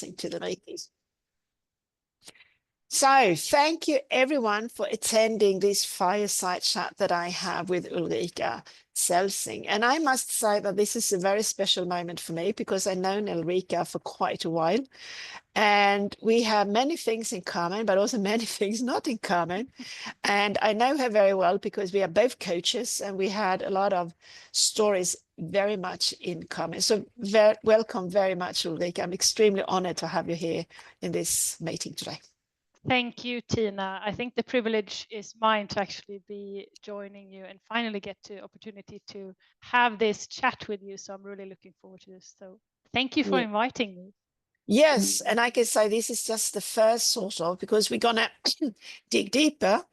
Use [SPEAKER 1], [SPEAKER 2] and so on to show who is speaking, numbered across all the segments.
[SPEAKER 1] listening to the replays. So thank you everyone for attending this fireside chat that I have with Ulrika Selsing. And I must say that this is a very special moment for me because I've known Ulrika for quite a while. And we have many things in common, but also many things not in common. And I know her very well because we are both coaches and we had a lot of stories very much in common. So welcome very much, Ulrika. I'm extremely honored to have you here in this meeting today.
[SPEAKER 2] Thank you, Tina. I think the privilege is mine to actually be joining you and finally get the opportunity to have this chat with you. So I'm really looking forward to this. So thank you for inviting me.
[SPEAKER 1] Yes, and I can say this is just the first sort of, because we're going to dig deeper.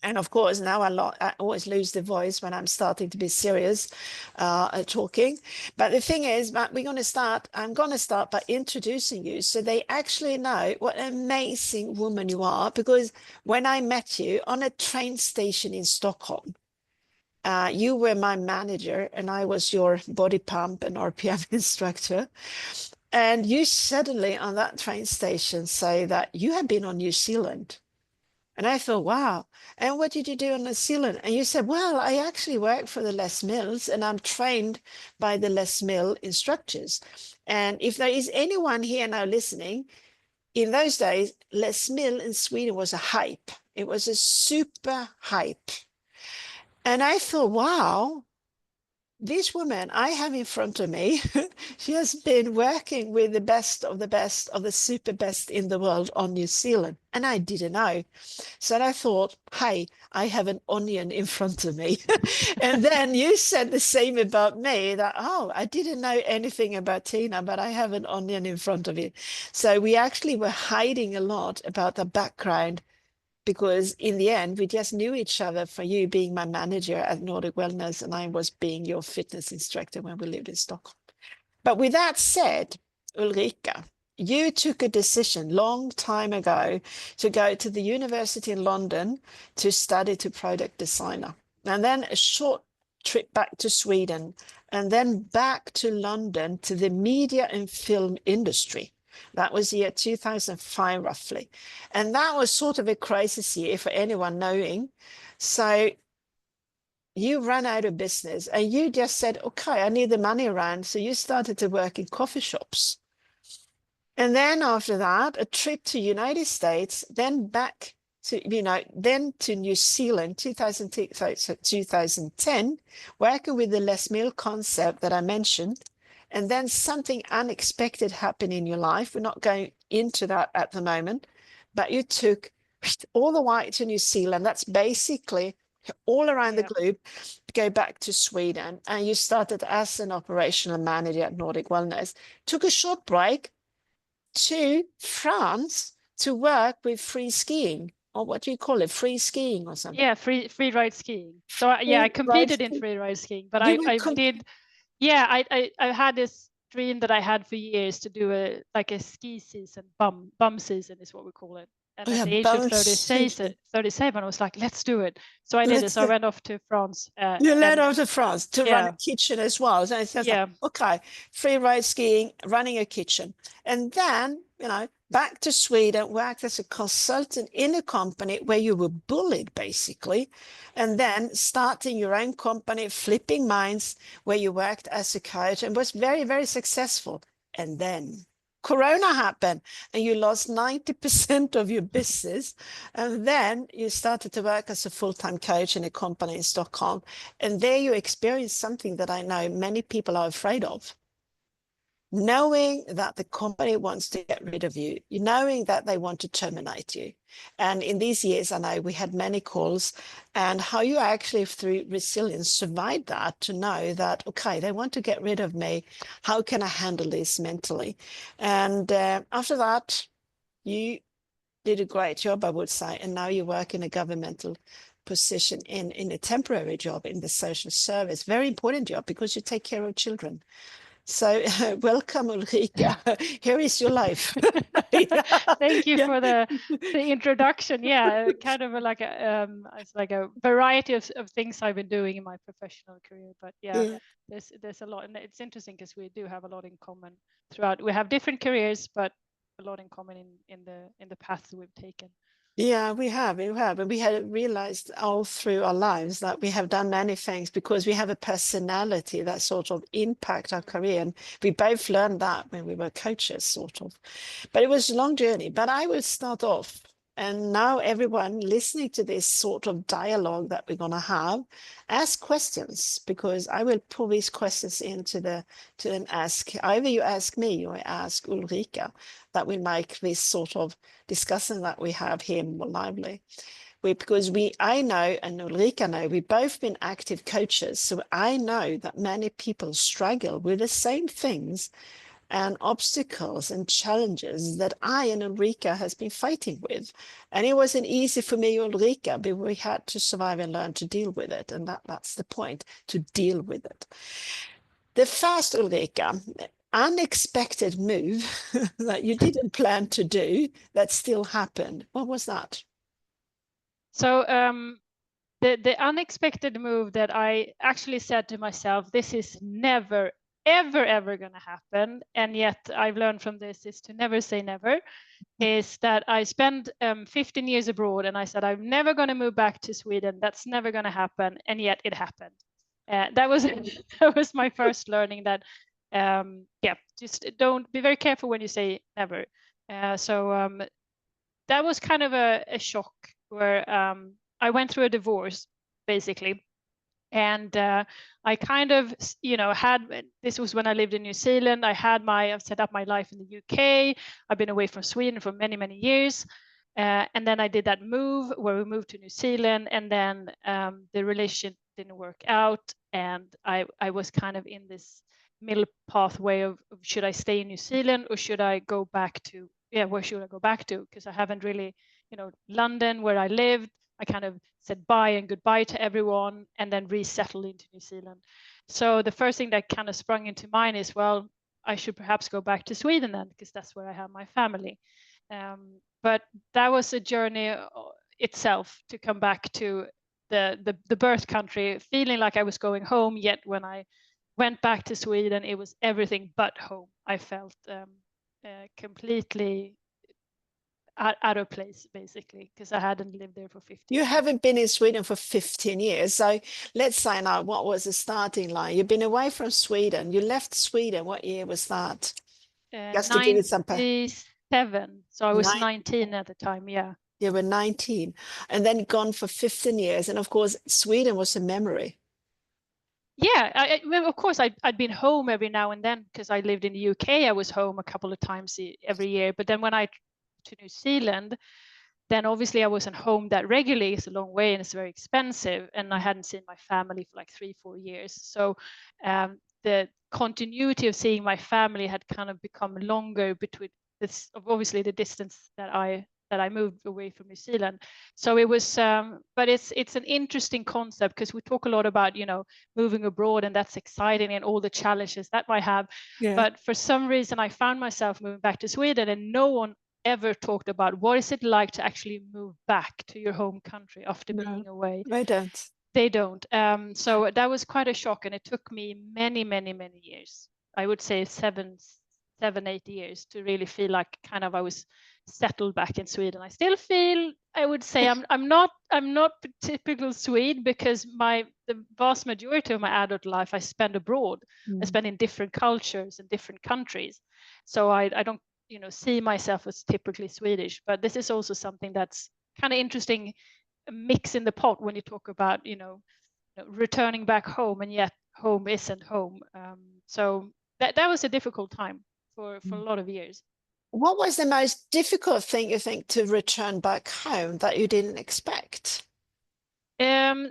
[SPEAKER 1] And of course, now I always lose the voice when I'm starting to be serious talking. But the thing is, I'm going to start by introducing you so they actually know what an amazing woman you are. Because when I met you on a train station in Stockholm, you were my manager and I was your body pump and RPM instructor. And you suddenly on that train station say that you have been on New Zealand. And I thought, wow. And what did you do on New Zealand? And you said, well, I actually work for the Les Mills and I'm trained by the Les Mill instructors. And if there is anyone here now listening, in those days, Les Mill in Sweden was a hype. It was a super hype. And I thought, wow, this woman I have in front of me, she has been working with the best of the super best in the world on New Zealand. And I didn't know. So I thought, hey, I have an onion in front of me. And then you said the same about me that, oh, I didn't know anything about Tina, but I have an onion in front of you. So we actually were hiding a lot about the background because in the end, we just knew each other for you being my manager at Nordic Wellness and I was being your fitness instructor when we lived in Stockholm. But with that said, Ulrika, you took a decision long time ago to go to the university in London to study to product designer, and then a short trip back to Sweden, and then back to London to the media and film industry. That was year 2005, roughly. And that was sort of a crisis year for anyone knowing. So you ran out of business and you just said, okay, I need the money around. So you started to work in coffee shops. And then after that, a trip to United States, then back to, then to New Zealand, 2010, working with the Les Mill concept that I mentioned. And then something unexpected happened in your life. We're not going into that at the moment, but you took all the way to New Zealand. That's basically all around the globe, go back to Sweden. And you started as an operational manager at Nordic Wellness. Took a short break to France to work with free skiing. Or what do you call it? Free skiing or something?
[SPEAKER 2] Yeah, free ride skiing. So I competed in free ride skiing, but I did. Yeah, I had this dream that I had for years to do a ski season, bum season is what we call it. And at the age of 37, I was like, let's do it. So I did it. So I went off to France.
[SPEAKER 1] You went off to France to run a kitchen as well. So it's just like, okay, free ride skiing, running a kitchen. And then, back to Sweden, worked as a consultant in a company where you were bullied, basically. And then starting your own company, Flipping Minds, where you worked as a coach and was very, very successful. And then Corona happened and you lost 90% of your business. And then you started to work as a full-time coach in a company in Stockholm. And there you experienced something that I know many people are afraid of. Knowing that the company wants to get rid of you, knowing that they want to terminate you. And in these years, I know we had many calls, and how you actually, through resilience, survived that to know that, okay, they want to get rid of me. How can I handle this mentally? And after that, you did a great job, I would say. And now you work in a governmental position in a temporary job in the social service. Very important job because you take care of children. So welcome, Ulrika. Here is your life.
[SPEAKER 2] Thank you for the introduction. Yeah, kind of it's like a variety of things I've been doing in my professional career. But there's a lot, and it's interesting because we do have a lot in common throughout. We have different careers, but a lot in common in the paths we've taken.
[SPEAKER 1] Yeah, we have, and we had realized all through our lives that we have done many things because we have a personality that sort of impact our career. And we both learned that when we were coaches, sort of. But it was a long journey. But I will start off. And now everyone listening to this sort of dialogue that we're going to have, ask questions, because I will pull these questions into to and ask, either you ask me or ask Ulrika. That will make this sort of discussion that we have here more lively. Because I know, and Ulrika know, we've both been active coaches. So I know that many people struggle with the same things and obstacles and challenges that I and Ulrika has been fighting with. And it wasn't easy for me, Ulrika, but we had to survive and learn to deal with it. And that's the point, to deal with it. The first, Ulrika, unexpected move that you didn't plan to do that still happened. What was that?
[SPEAKER 2] So the unexpected move that I actually said to myself, this is never, ever going to happen. And yet I've learned from this is to never say never, is that I spent 15 years abroad and I said, I'm never going to move back to Sweden. That's never going to happen. And yet it happened. That was that was my first learning that, yeah, just don't be very careful when you say never. So that was kind of a shock where I went through a divorce, basically. And I kind of, this was when I lived in New Zealand. I've set up my life in the UK. I've been away from Sweden for many, many years. And then I did that move where we moved to New Zealand, and then the relationship didn't work out. And I was kind of in this middle pathway of should I stay in New Zealand or should I go back to, where should I go back to? Because I haven't really, London, where I lived, I kind of said bye and goodbye to everyone and then resettled into New Zealand. So the first thing that kind of sprung into mind is, well, I should perhaps go back to Sweden then, because that's where I have my family. But that was a journey itself to come back to the birth country, feeling like I was going home. Yet when I went back to Sweden, it was everything but home. I felt completely out of place, basically, because I hadn't lived there for 15
[SPEAKER 1] years. You haven't been in Sweden for 15 years. So let's say now, what was the starting line? You've been away from Sweden. You left Sweden. What year was that?
[SPEAKER 2] Just to give it some 97. So I was 19 at the time, yeah.
[SPEAKER 1] You were 19 and then gone for 15 years. And of course, Sweden was a memory.
[SPEAKER 2] Yeah, of course, I'd been home every now and then because I lived in the UK. I was home a couple of times every year. But then when I to New Zealand, then obviously I wasn't home that regularly. It's a long way and it's very expensive. And I hadn't seen my family for like 3-4 years. So the continuity of seeing my family had kind of become longer between this, obviously the distance that I moved away from New Zealand. So it was, but it's an interesting concept because we talk a lot about, moving abroad, and that's exciting and all the challenges that might have. Yeah. But for some reason, I found myself moving back to Sweden, and no one ever talked about what is it like to actually move back to your home country after being away.
[SPEAKER 1] They don't.
[SPEAKER 2] They don't. So that was quite a shock, and it took me many, many, many years. I would say 7-8 years to really feel like kind of I was settled back in Sweden. I still feel, I would say I'm not typical Swede because the vast majority of my adult life I spent abroad. I spent in different cultures and different countries. So I don't see myself as typically Swedish, but this is also something that's kind of interesting, a mix in the pot when you talk about returning back home, and yet home isn't home. So that was a difficult time for a lot of years.
[SPEAKER 1] What was the most difficult thing you think to return back home that you didn't expect?
[SPEAKER 2] There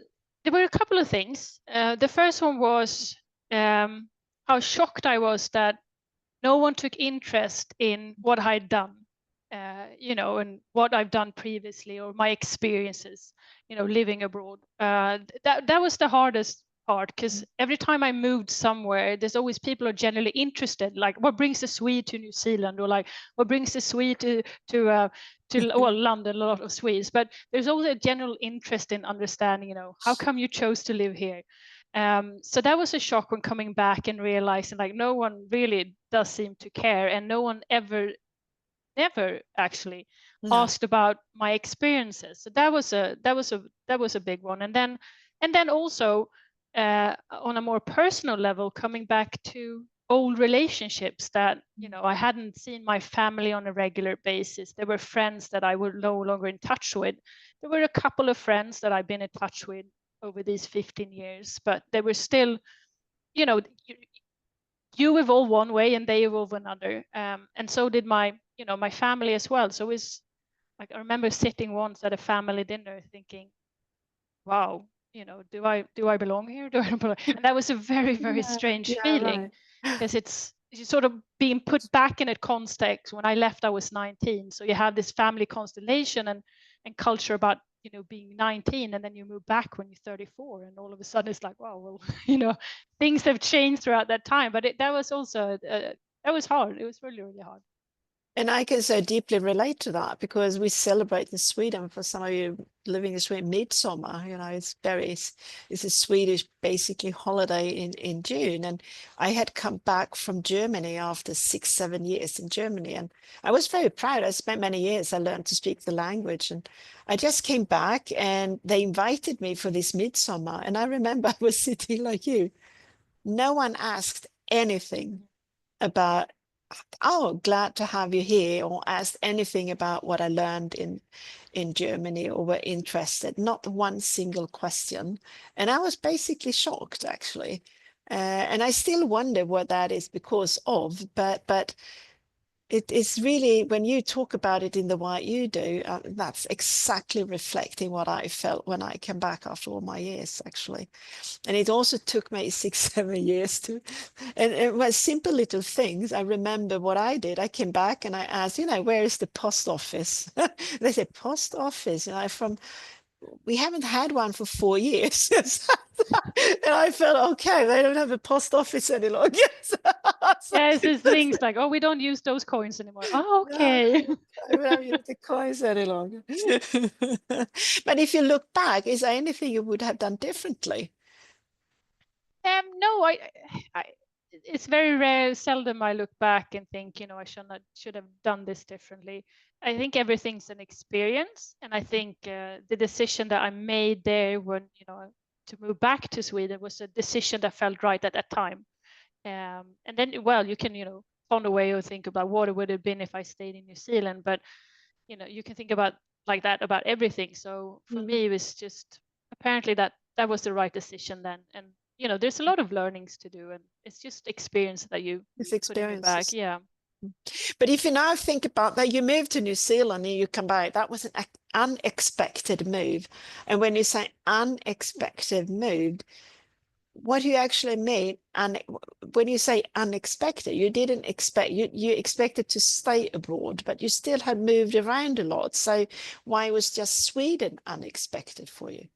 [SPEAKER 2] were a couple of things. The first one was how shocked I was that no one took interest in what I'd done, and what I've done previously or my experiences, living abroad. That was the hardest part, because every time I moved somewhere, there's always people are generally interested, like what brings a Swede to New Zealand, or like what brings a Swede to well, London, a lot of Swedes, but there's always a general interest in understanding, how come you chose to live here? So that was a shock when coming back and realizing like no one really does seem to care, and no one ever never actually asked about my experiences. So that was a big one. And then also on a more personal level, coming back to old relationships that, you know, I hadn't seen my family on a regular basis. There were friends that I were no longer in touch with. There were a couple of friends that I've been in touch with over these 15 years, but they were still, you know, you evolve one way and they evolve another. And so did my, you know, my family as well. So it's like, I remember sitting once at a family dinner thinking, wow, you know, do I belong here? Do I belong? And that was a very, very strange feeling, because it's sort of being put back in a context. When I left, I was 19. So you have this family constellation and culture about, you know, being 19, and then you move back when you're 34, and all of a sudden it's like, wow, well, you know, things have changed throughout that time. But that was also that was hard. It was really, really hard.
[SPEAKER 1] And I can so deeply relate to that, because we celebrate in Sweden, for some of you living in Sweden, midsummer, you know, it's a Swedish basically holiday in June. And I had come back from Germany after 6-7 years in Germany. And I was very proud. I spent many years, I learned to speak the language. And I just came back and they invited me for this midsummer. And I remember I was sitting like you. No one asked anything about, oh, glad to have you here, or asked anything about what I learned in Germany, or were interested. Not one single question. And I was basically shocked, actually. And I still wonder what that is because of, but it is really, when you talk about it in the way you do, that's exactly reflecting what I felt when I came back after all my years, actually. And it also took me 6-7 years to, and it was simple little things. I remember what I did. I came back and I asked, you know, where is the post office? They said, post office. And we haven't had one for 4 years. And I felt, okay, they don't have a post office any longer.
[SPEAKER 2] Yes, it's things like, oh, we don't use those coins anymore. Oh, okay.
[SPEAKER 1] I don't use the coins any longer. But if you look back, is there anything you would have done differently?
[SPEAKER 2] No, it's very rare, seldom I look back and think, you know, I should have done this differently. I think everything's an experience, and I think the decision that I made there, when, you know, to move back to Sweden, was a decision that felt right at that time. And then, well, you can, you know, find a way to think about what it would have been if I stayed in New Zealand, but, you know, you can think about like that about everything. So for me, it was just apparently that was the right decision then. And, you know, there's a lot of learnings to do, and it's just experience that you put in your bag. Yeah.
[SPEAKER 1] But if you now think about that, you moved to New Zealand and you come back, that was an unexpected move. And when you say unexpected move, what do you actually mean? And when you say unexpected, you didn't expect, you expected to stay abroad, but you still had moved around a lot. So why was just Sweden unexpected for you?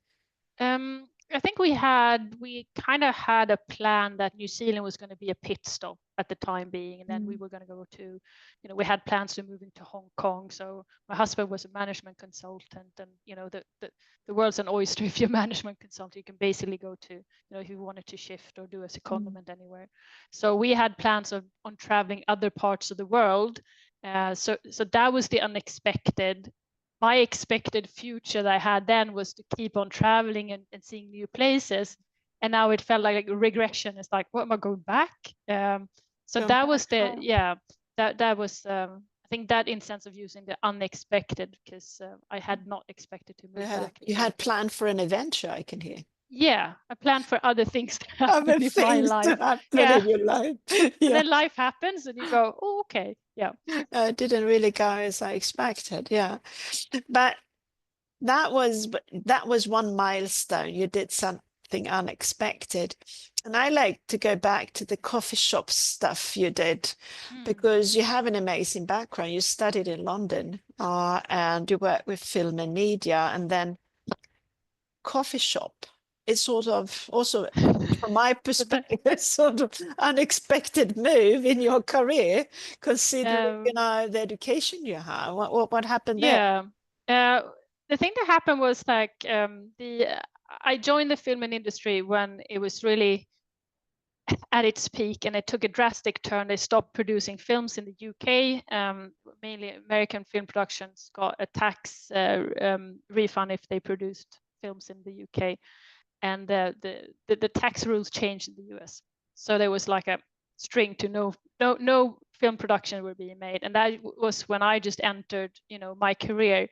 [SPEAKER 2] I think we kind of had a plan that New Zealand was going to be a pit stop at the time being, and then we were going to go to, you know, we had plans to move into Hong Kong. So my husband was a management consultant, and, you know, the world's an oyster. If you're a management consultant, you can basically go to, you know, if you wanted to shift or do a secondment anywhere. So we had plans on traveling other parts of the world. So that was the unexpected. My expected future that I had then was to keep on traveling and seeing new places. And now it felt like a regression. It's like, what, am I going back? So that was that was, I think that in sense of using the unexpected, because I had not expected to move back.
[SPEAKER 1] You had planned for an adventure, I can hear.
[SPEAKER 2] Yeah, I planned for other things to happen in my life.
[SPEAKER 1] In your life.
[SPEAKER 2] And then life happens and you go, oh, okay. Yeah.
[SPEAKER 1] It didn't really go as I expected. Yeah. But that was one milestone. You did something unexpected. And I like to go back to the coffee shop stuff you did, because you have an amazing background. You studied in London, and you worked with film and media, and then coffee shop. It's sort of also, from my perspective, sort of unexpected move in your career, considering, you know, the education you have. What happened there?
[SPEAKER 2] Yeah. The thing that happened was like I joined the film and industry when it was really at its peak, and it took a drastic turn. They stopped producing films in the UK. Mainly American film productions got a tax refund if they produced films in the UK, and the tax rules changed in the US. So there was like a string to no film production were being made, and that was when I just entered, my career.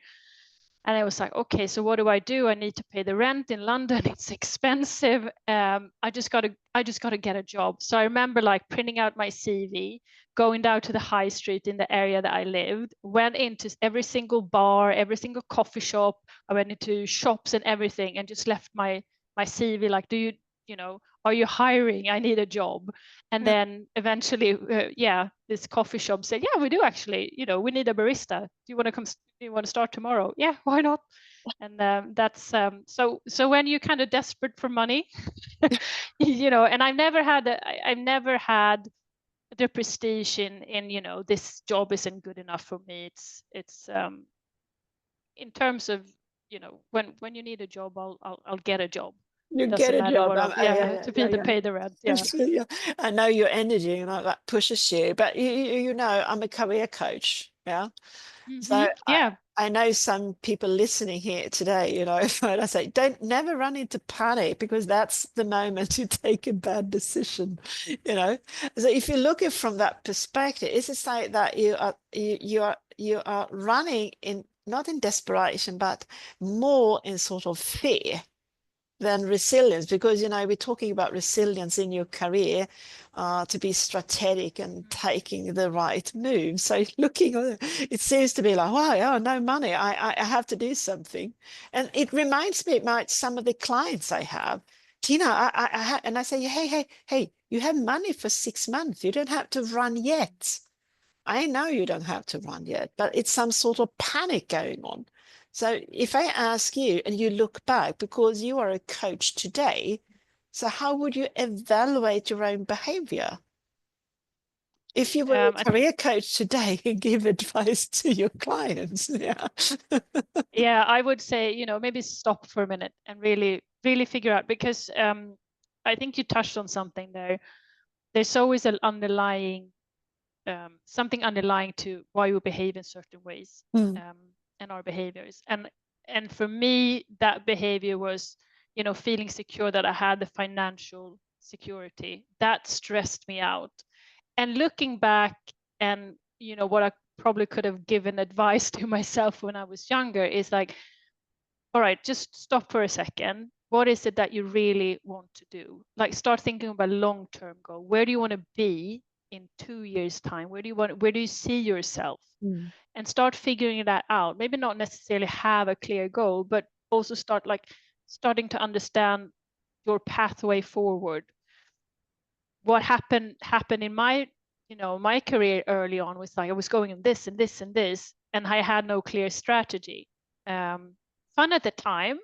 [SPEAKER 2] And I was like, okay, so what do? I need to pay the rent in London. It's expensive. I just gotta get a job. So I remember like printing out my CV, going down to the high street in the area that I lived, went into every single bar, every single coffee shop. I went into shops and everything, and just left my CV like, are you hiring? I need a job. And then eventually, this coffee shop said, yeah, we do actually, we need a barista. Do you want to come? Do you want to start tomorrow? Yeah, why not? And that's so when you're kind of desperate for money, and I've never had the prestige in this job isn't good enough for me. It's in terms of when you need a job, I'll get a job.
[SPEAKER 1] You
[SPEAKER 2] Doesn't
[SPEAKER 1] get a
[SPEAKER 2] matter
[SPEAKER 1] job.
[SPEAKER 2] what to pay the rent. Yeah.
[SPEAKER 1] Yeah. I know your energy, that pushes you. But I'm a career coach. Yeah. So
[SPEAKER 2] Yeah.
[SPEAKER 1] I know some people listening here today, and I say, never run into panic, because that's the moment you take a bad decision, So if you look at it from that perspective, it's just like that you are running in, not in desperation, but more in sort of fear than resilience, because we're talking about resilience in your career, to be strategic and taking the right move. So looking at it, seems to be like, wow, oh, no money, I have to do something. And it reminds me about some of the clients I have. Tina, and I say, hey, you have money for 6 months, you don't have to run yet. I know you don't have to run yet, but it's some sort of panic going on. So if I ask you and you look back, because you are a coach today, so how would you evaluate your own behavior? If you were a career coach today and give advice to your clients,
[SPEAKER 2] yeah, I would say, maybe stop for a minute and really, really figure out, because I think you touched on something there. There's always an underlying something underlying to why we behave in certain ways, and our behaviors. And for me, that behavior was, feeling secure that I had the financial security. That stressed me out. And looking back, and what I probably could have given advice to myself when I was younger is like, all right, just stop for a second. What is it that you really want to do? Like, start thinking about long-term goal. Where do you want to be in 2 years' time? Where do you see yourself? And start figuring that out. Maybe not necessarily have a clear goal, but also starting to understand your pathway forward. What happened in my career early on was like I was going in this and this and this, and I had no clear strategy. Fun at the time,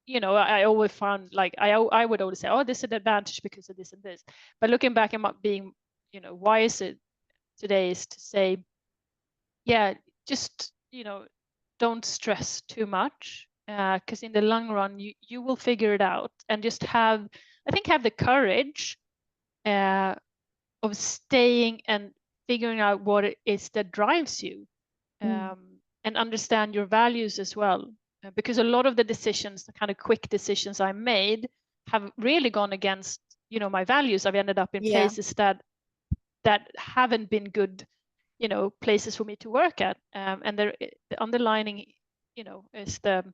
[SPEAKER 2] I always found like I would always say, oh, this is an advantage because of this and this. But looking back and being, why is it today is to say, yeah, just don't stress too much, because in the long run you will figure it out, and just have the courage of staying and figuring out what it is that drives you, and understand your values as well, because a lot of the decisions, the kind of quick decisions I made, have really gone against my values. I've ended up in places that haven't been good places for me to work at, and the underlining is the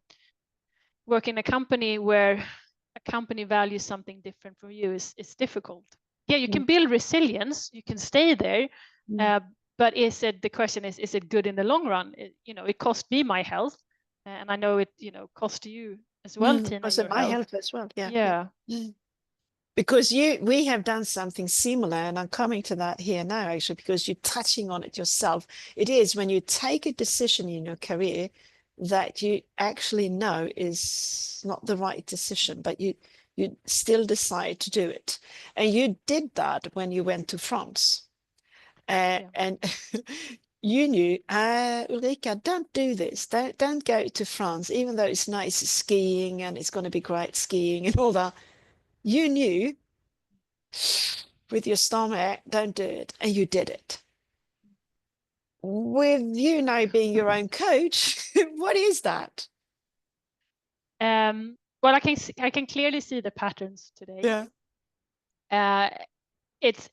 [SPEAKER 2] work in a company where a company values something different from you is difficult. Yeah, you can build resilience, you can stay there, but the question is it good in the long run? It cost me my health, and I know it cost you as well, Tina.
[SPEAKER 1] Also my health as well.
[SPEAKER 2] Yeah.
[SPEAKER 1] Because we have done something similar, and I'm coming to that here now, actually, because you're touching on it yourself. It is when you take a decision in your career that you actually know is not the right decision, but you still decide to do it. And you did that when you went to France. And you knew, Ulrika, don't do this. Don't go to France, even though it's nice skiing and it's going to be great skiing and all that. You knew with your stomach, don't do it. And you did it. With you now being your own coach, what is that?
[SPEAKER 2] Well, I can clearly see the patterns today.
[SPEAKER 1] Yeah.
[SPEAKER 2] It's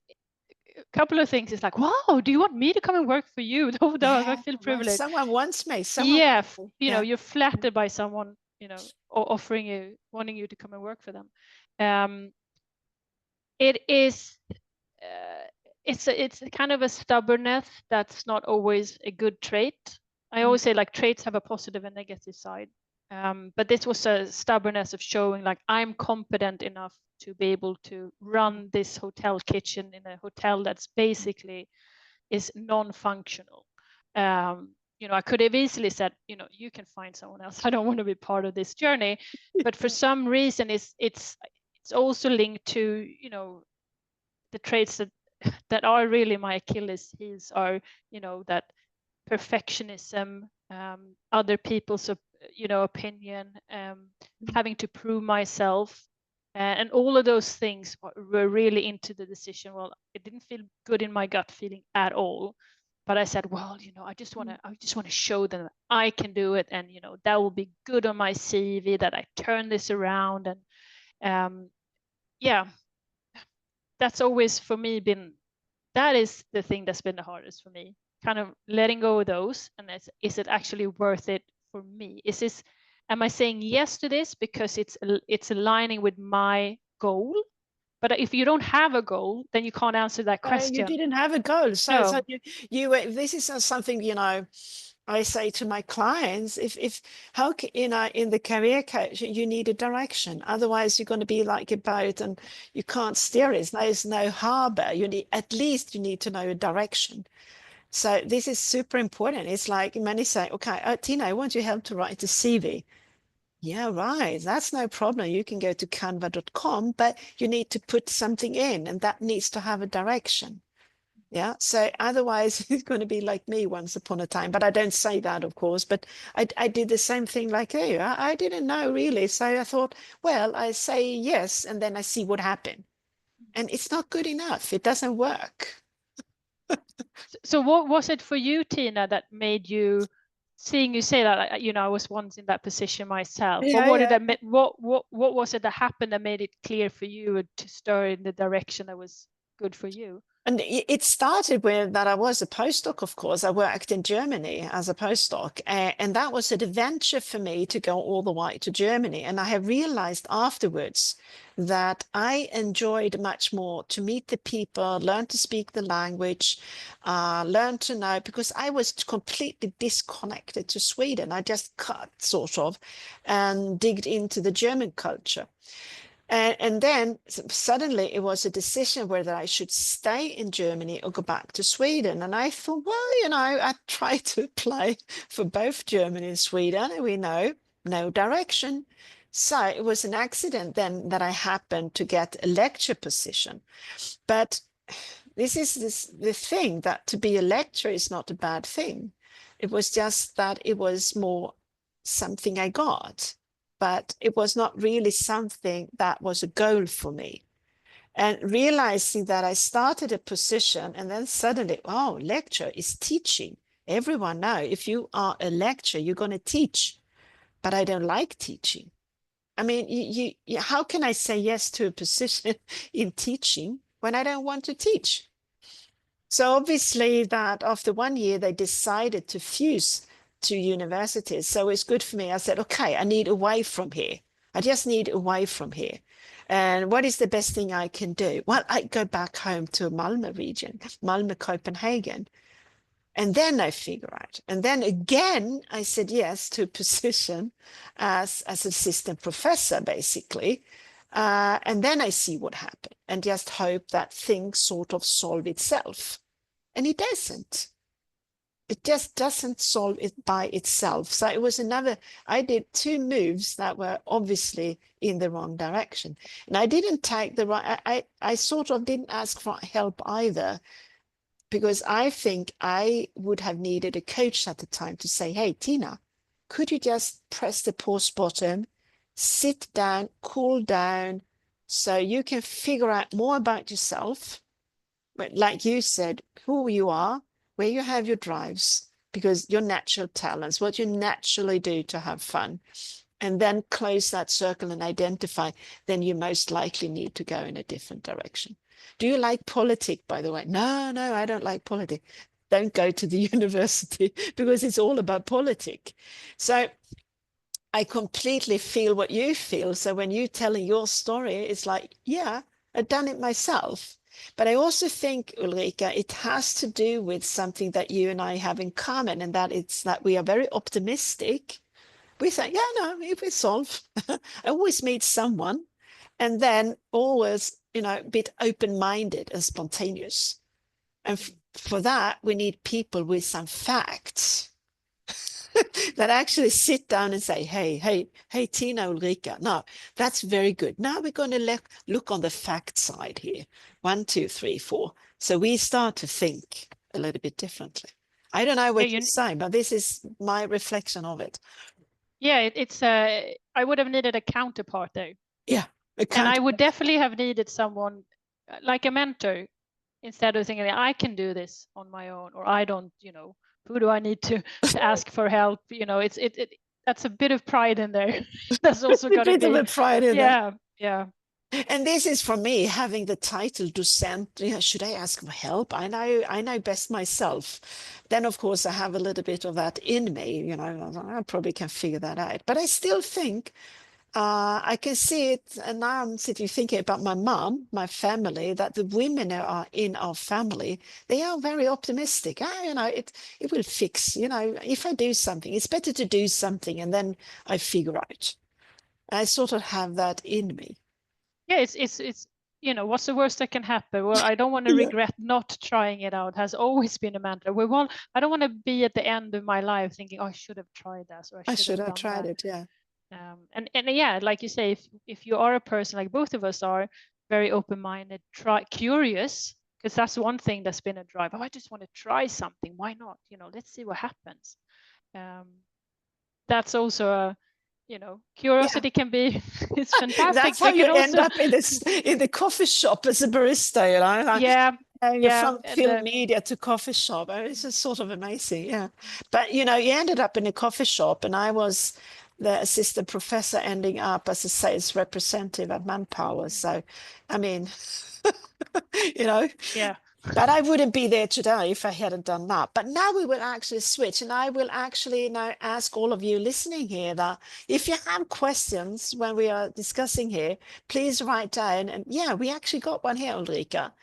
[SPEAKER 2] a couple of things. It's like, wow, do you want me to come and work for you? No, I feel privileged.
[SPEAKER 1] Someone wants me.
[SPEAKER 2] Yeah, you're flattered by someone, offering you, wanting you to come and work for them. It is, it's a kind of a stubbornness that's not always a good trait. I always say like traits have a positive and negative side. But this was a stubbornness of showing like I'm competent enough to be able to run this hotel kitchen in a hotel that's basically is non-functional. I could have easily said, you can find someone else. I don't want to be part of this journey. But for some reason, it's also linked to, the traits that are really my Achilles heels are, that perfectionism, other people's, opinion, having to prove myself, and all of those things were really into the decision. Well, it didn't feel good in my gut feeling at all, but I said, well, I just want to show them I can do it, and that will be good on my CV that I turn this around, and yeah, that's always for me that is the thing that's been the hardest for me, kind of letting go of those, and is it actually worth it for me? Am I saying yes to this because it's aligning with my goal? But if you don't have a goal, then you can't answer that question.
[SPEAKER 1] You didn't have a goal. So,
[SPEAKER 2] no.
[SPEAKER 1] so this is something, I say to my clients, how can, in the career coach, you need a direction. Otherwise, you're going to be like a boat and you can't steer it. There's no harbor. At least you need to know a direction. So this is super important. It's like many say, okay, Tina, I want your help to write a CV. Yeah, right. That's no problem. You can go to canva.com, but you need to put something in and that needs to have a direction. Yeah. So otherwise it's going to be like me once upon a time, but I don't say that, of course, but I did the same thing like you. I didn't know really. So I thought, well, I say yes, and then I see what happened. And it's not good enough. It doesn't work.
[SPEAKER 2] So what was it for you, Tina, that made you, seeing you say that, I was once in that position myself.
[SPEAKER 1] Yeah,
[SPEAKER 2] what was it that happened that made it clear for you to stir in the direction that was good for you?
[SPEAKER 1] And it started with that I was a postdoc, of course. I worked in Germany as a postdoc, and that was an adventure for me to go all the way to Germany. And I have realized afterwards that I enjoyed much more to meet the people, learn to speak the language, learn to know, because I was completely disconnected to Sweden. I just cut sort of and digged into the German culture. And then suddenly it was a decision whether I should stay in Germany or go back to Sweden. And I thought, well, I tried to apply for both Germany and Sweden, and we know no direction. So it was an accident then that I happened to get a lecture position. But this is the thing, that to be a lecturer is not a bad thing. It was just that it was more something I got, but it was not really something that was a goal for me. And realizing that I started a position and then suddenly, oh, lecture is teaching. Everyone know if you are a lecturer, you're going to teach, but I don't like teaching. I mean, how can I say yes to a position in teaching when I don't want to teach? So obviously that after 1 year, they decided to fuse two universities. So it's good for me. I said, okay, I need away from here. I just need away from here. And what is the best thing I can do? Well, I go back home to Malmö region, Malmö, Copenhagen. And then I figure out. And then again, I said yes to a position as assistant professor, basically. And then I see what happened and just hope that things sort of solve itself. And it doesn't. It just doesn't solve it by itself. So it was I did two moves that were obviously in the wrong direction. And I didn't take the right, I sort of didn't ask for help either, because I think I would have needed a coach at the time to say, hey, Tina, could you just press the pause button, sit down, cool down, so you can figure out more about yourself but like you said, who you are, where you have your drives, because your natural talents, what you naturally do to have fun, and then close that circle and identify, then you most likely need to go in a different direction. Do you like politics, by the way? No, I don't like politics. Don't go to the university because it's all about politics. So I completely feel what you feel. So when you're telling your story, it's like, yeah, I've done it myself. But I also think, Ulrika, it has to do with something that you and I have in common, and that it's that we are very optimistic. We think, yeah, no, it will solve. I always meet someone, and then always, a bit open-minded and spontaneous. And for that, we need people with some facts that actually sit down and say, hey, Tina, Ulrika, no, that's very good. Now we're going to look on the fact side here. 1, 2, 3, 4. So we start to think a little bit differently. I don't know what you say, but this is my reflection of it.
[SPEAKER 2] Yeah, I would have needed a counterpart there.
[SPEAKER 1] Yeah.
[SPEAKER 2] And I would definitely have needed someone like a mentor, instead of thinking I can do this on my own, or I don't, who do I need to ask for help? That's a bit of pride in there. That's also got to be
[SPEAKER 1] a bit of a pride in
[SPEAKER 2] there. Yeah.
[SPEAKER 1] And this is for me having the title docent. Should I ask for help? I know best myself. Then of course I have a little bit of that in me. I probably can figure that out. But I still think I can see it, and now I'm sitting thinking about my mom, my family, that the women are in our family, they are very optimistic. It will fix. If I do something, it's better to do something, and then I figure out. I sort of have that in me.
[SPEAKER 2] Yeah, it's what's the worst that can happen? Well, I don't want to regret not trying it out. Has always been a mantra. I don't want to be at the end of my life thinking, oh, I should have tried that, or I should have
[SPEAKER 1] tried
[SPEAKER 2] that.
[SPEAKER 1] it. Yeah.
[SPEAKER 2] And yeah, like you say, if you are a person like both of us are, very open-minded, curious, because that's one thing that's been a drive. Oh, I just want to try something. Why not? Let's see what happens. That's also a curiosity can be it's fantastic.
[SPEAKER 1] That's how you end up in the coffee shop as a barista, You're from film media to coffee shop. It's just sort of amazing, yeah. But you ended up in a coffee shop, and I was the assistant professor ending up as a sales representative at Manpower. So, I mean,
[SPEAKER 2] yeah.
[SPEAKER 1] But I wouldn't be there today if I hadn't done that. But now we will actually switch, and I will actually now ask all of you listening here that if you have questions when we are discussing here, please write down. And yeah, we actually got one here, Ulrika.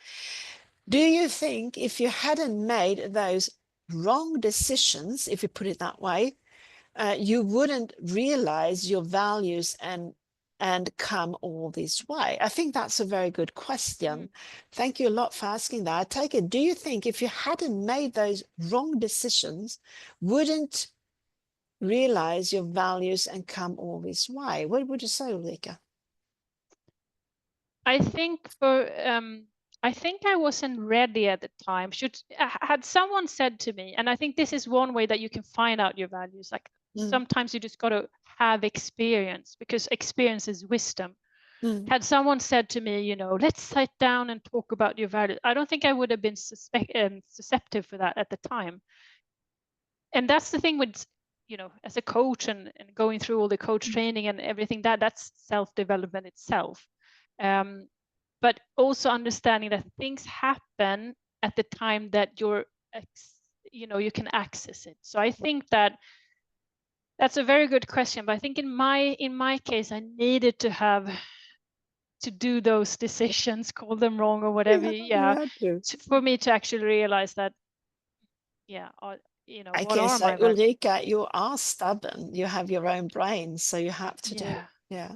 [SPEAKER 1] Do you think if you hadn't made those wrong decisions, if you put it that way, you wouldn't realize your values and come all this way? I think that's a very good question. Thank you a lot for asking that. I take it, do you think if you hadn't made those wrong decisions, wouldn't realize your values and come all this way? What would you say, Ulrika?
[SPEAKER 2] I think I wasn't ready at the time. Had someone said to me, and I think this is one way that you can find out your values, like sometimes you just got to have experience, because experience is wisdom. Had someone said to me, let's sit down and talk about your values, I don't think I would have been susceptible for that at the time. And that's the thing with, as a coach and going through all the coach training and everything, that's self-development itself. But also understanding that things happen at the time that you can access it. So I think that's a very good question. But I think in my case, I needed to do those decisions, call them wrong or whatever. For me to actually realize that,
[SPEAKER 1] I
[SPEAKER 2] what
[SPEAKER 1] can
[SPEAKER 2] are
[SPEAKER 1] say,
[SPEAKER 2] my values?
[SPEAKER 1] Ulrika, you are stubborn. You have your own brain, so you have to do it. Yeah.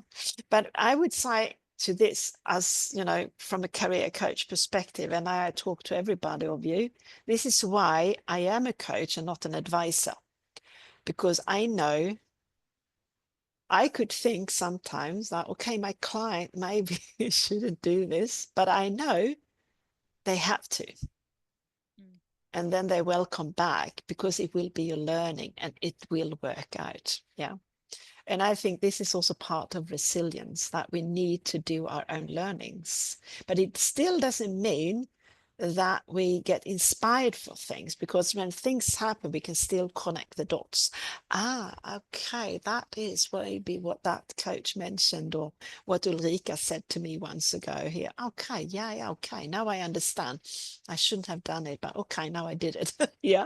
[SPEAKER 1] But I would say to this, as from a career coach perspective, and I talk to everybody of you, this is why I am a coach and not an advisor, because I know I could think sometimes that, okay, my client maybe shouldn't do this, but I know they have to. And then they will come back, because it will be a learning and it will work out. Yeah. And I think this is also part of resilience, that we need to do our own learnings. But it still doesn't mean that we get inspired for things, because when things happen, we can still connect the dots. Okay, that is maybe what that coach mentioned, or what Ulrika said to me once ago here. Okay, yeah, okay, now I understand. I shouldn't have done it, but okay, now I did it. Yeah.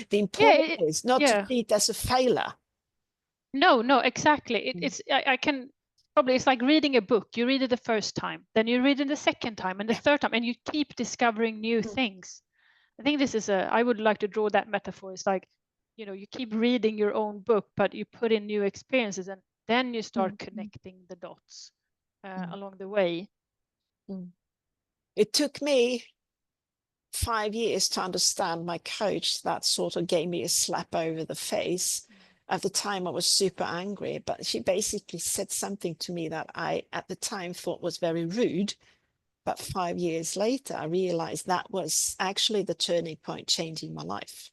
[SPEAKER 1] The important is not to see it as a failure.
[SPEAKER 2] No, exactly. I can probably, it's like reading a book. You read it the first time, then you read it the second time and the third time, and you keep discovering new things. I think this is I would like to draw that metaphor. It's like, you keep reading your own book, but you put in new experiences, and then you start connecting the dots along the way.
[SPEAKER 1] It took me 5 years to understand my coach. That sort of gave me a slap over the face. At the time, I was super angry, but she basically said something to me that I, at the time, thought was very rude. But 5 years later, I realized that was actually the turning point, changing my life.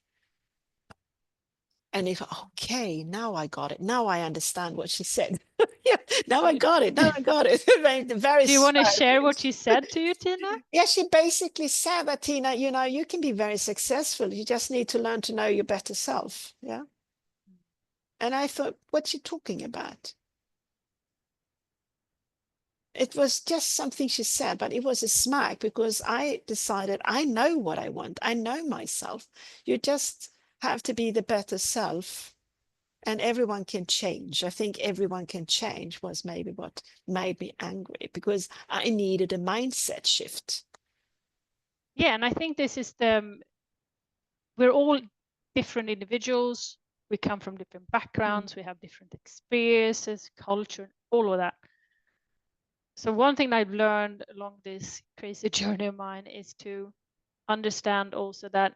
[SPEAKER 1] And if, okay, now I got it. Now I understand what she said. Yeah, now I got it. Now I got it. Very
[SPEAKER 2] Do you want to share what she said to you, Tina?
[SPEAKER 1] Yeah, she basically said that, Tina, you can be very successful. You just need to learn to know your better self. Yeah. And I thought, what's she talking about? It was just something she said, but it was a smack, because I decided I know what I want. I know myself. You just have to be the better self, and everyone can change. I think everyone can change was maybe what made me angry, because I needed a mindset shift.
[SPEAKER 2] Yeah, and I think this is we're all different individuals. We come from different backgrounds. We have different experiences, culture, all of that. So one thing I've learned along this crazy journey of mine is to understand also that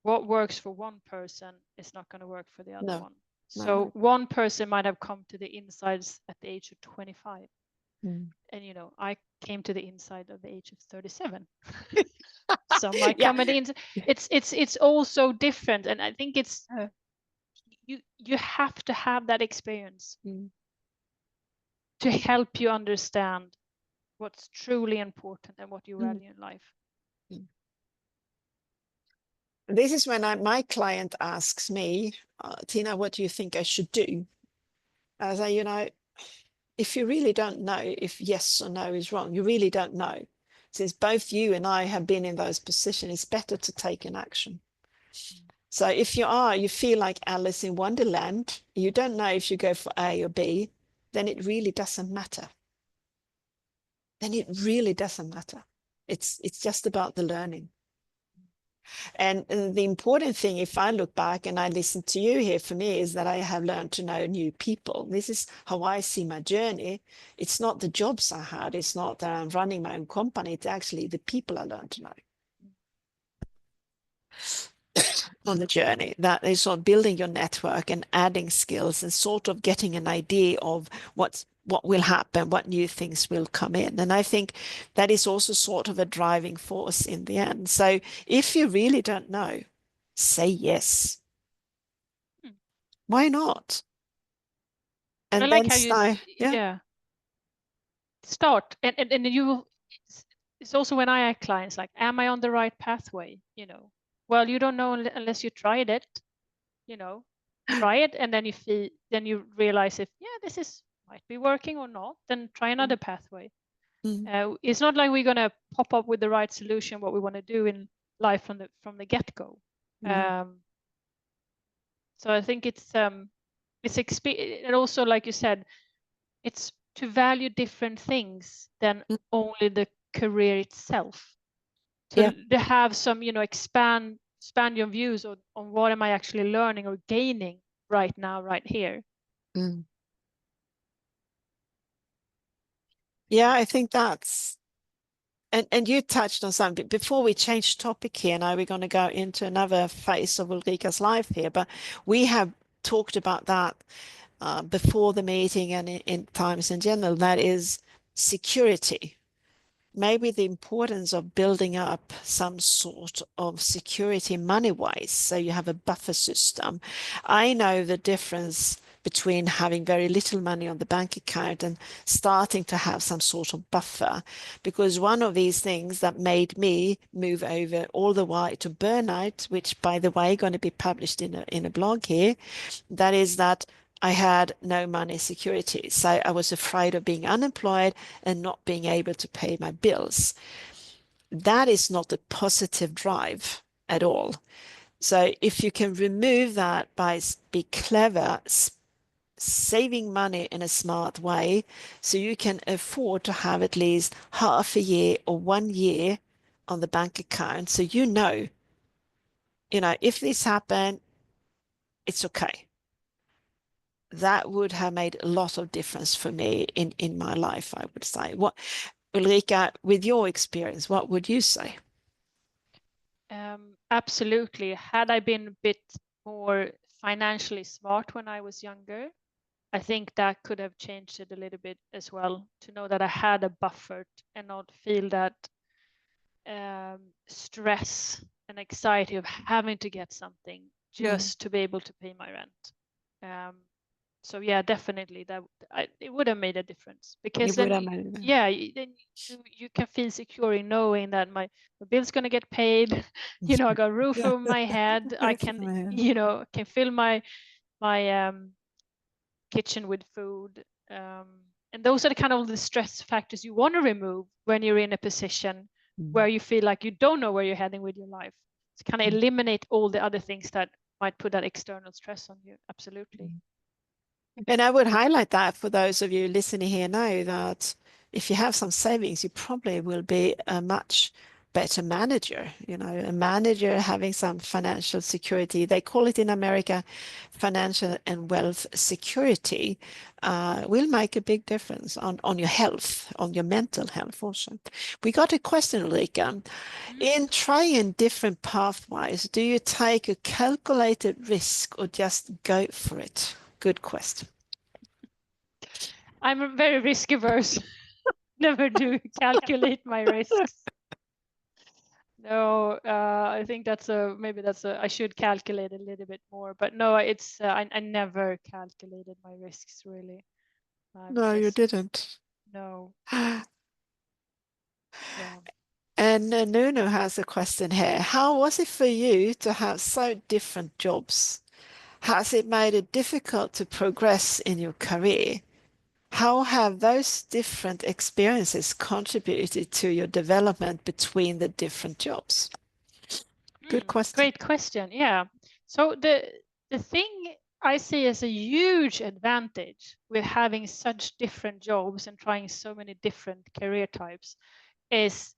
[SPEAKER 2] what works for one person is not going to work for the other one. So one person might have come to the insides at the age of 25. And I came to the inside at the age of 37. So my coming in, it's also different. And I think it's you have to have that experience to help you understand what's truly important and what you value in life.
[SPEAKER 1] This is when my client asks me, Tina, what do you think I should do? I say, if you really don't know if yes or no is wrong, you really don't know. Since both you and I have been in those positions, it's better to take an action. So if you feel like Alice in Wonderland, you don't know if you go for A or B, then it really doesn't matter. Then it really doesn't matter. It's just about the learning. And the important thing, if I look back and I listen to you here, for me, is that I have learned to know new people. This is how I see my journey. It's not the jobs I had. It's not that I'm running my own company. It's actually the people I learned to know on the journey. That is sort of building your network and adding skills and sort of getting an idea of what will happen, what new things will come in. And I think that is also sort of a driving force in the end. So if you really don't know, say yes. Why not?
[SPEAKER 2] And I like how you start and you. It's also when I ask clients like, am I on the right pathway? Well, you don't know unless you tried it. Try it, and then you realize if this might be working or not. Then try another pathway. It's not like we're gonna pop up with the right solution, what we want to do in life from the get-go. So I think it's experience, and also like you said, it's to value different things than only the career itself. To have some, expand your views on what am I actually learning or gaining right now, right here.
[SPEAKER 1] Yeah, I think that's, and you touched on something before we change topic here. Now we're going to go into another phase of Ulrika's life here, but we have talked about that before the meeting and in times in general. That is security. Maybe the importance of building up some sort of security money-wise, so you have a buffer system. I know the difference between having very little money on the bank account and starting to have some sort of buffer. Because one of these things that made me move over all the way to burnout, which by the way, going to be published in a blog here, that is that I had no money security. So I was afraid of being unemployed and not being able to pay my bills. That is not a positive drive at all. So if you can remove that by be clever, saving money in a smart way, so you can afford to have at least half a year or 1 year on the bank account, so if this happened, it's okay. That would have made a lot of difference for me in my life, I would say. What, Ulrika, with your experience, what would you say?
[SPEAKER 2] Absolutely. Had I been a bit more financially smart when I was younger, I think that could have changed it a little bit as well, to know that I had a buffer and not feel that stress and anxiety of having to get something just to be able to pay my rent. So yeah, definitely it would have made a difference, because then then you can feel secure in knowing that my bill's going to get paid. I got a roof over my head. I can can fill my kitchen with food. And those are the kind of the stress factors you want to remove when you're in a position where you feel like you don't know where you're heading with your life. To kind of eliminate all the other things that might put that external stress on you. Absolutely.
[SPEAKER 1] And I would highlight that for those of you listening here now, that if you have some savings, you probably will be a much better manager. A manager having some financial security. They call it in America financial and wealth security, will make a big difference on your health, on your mental health also. We got a question, Ulrika. In trying different pathways, do you take a calculated risk or just go for it? Good question.
[SPEAKER 2] I'm very risk averse. Never do calculate my risks. No, I think I should calculate a little bit more, but no, it's I never calculated my risks really.
[SPEAKER 1] No, you didn't.
[SPEAKER 2] No. Yeah.
[SPEAKER 1] And Nuno has a question here. How was it for you to have so different jobs? Has it made it difficult to progress in your career? How have those different experiences contributed to your development between the different jobs? Good question.
[SPEAKER 2] Great question. Yeah. So the thing I see as a huge advantage with having such different jobs and trying so many different career types is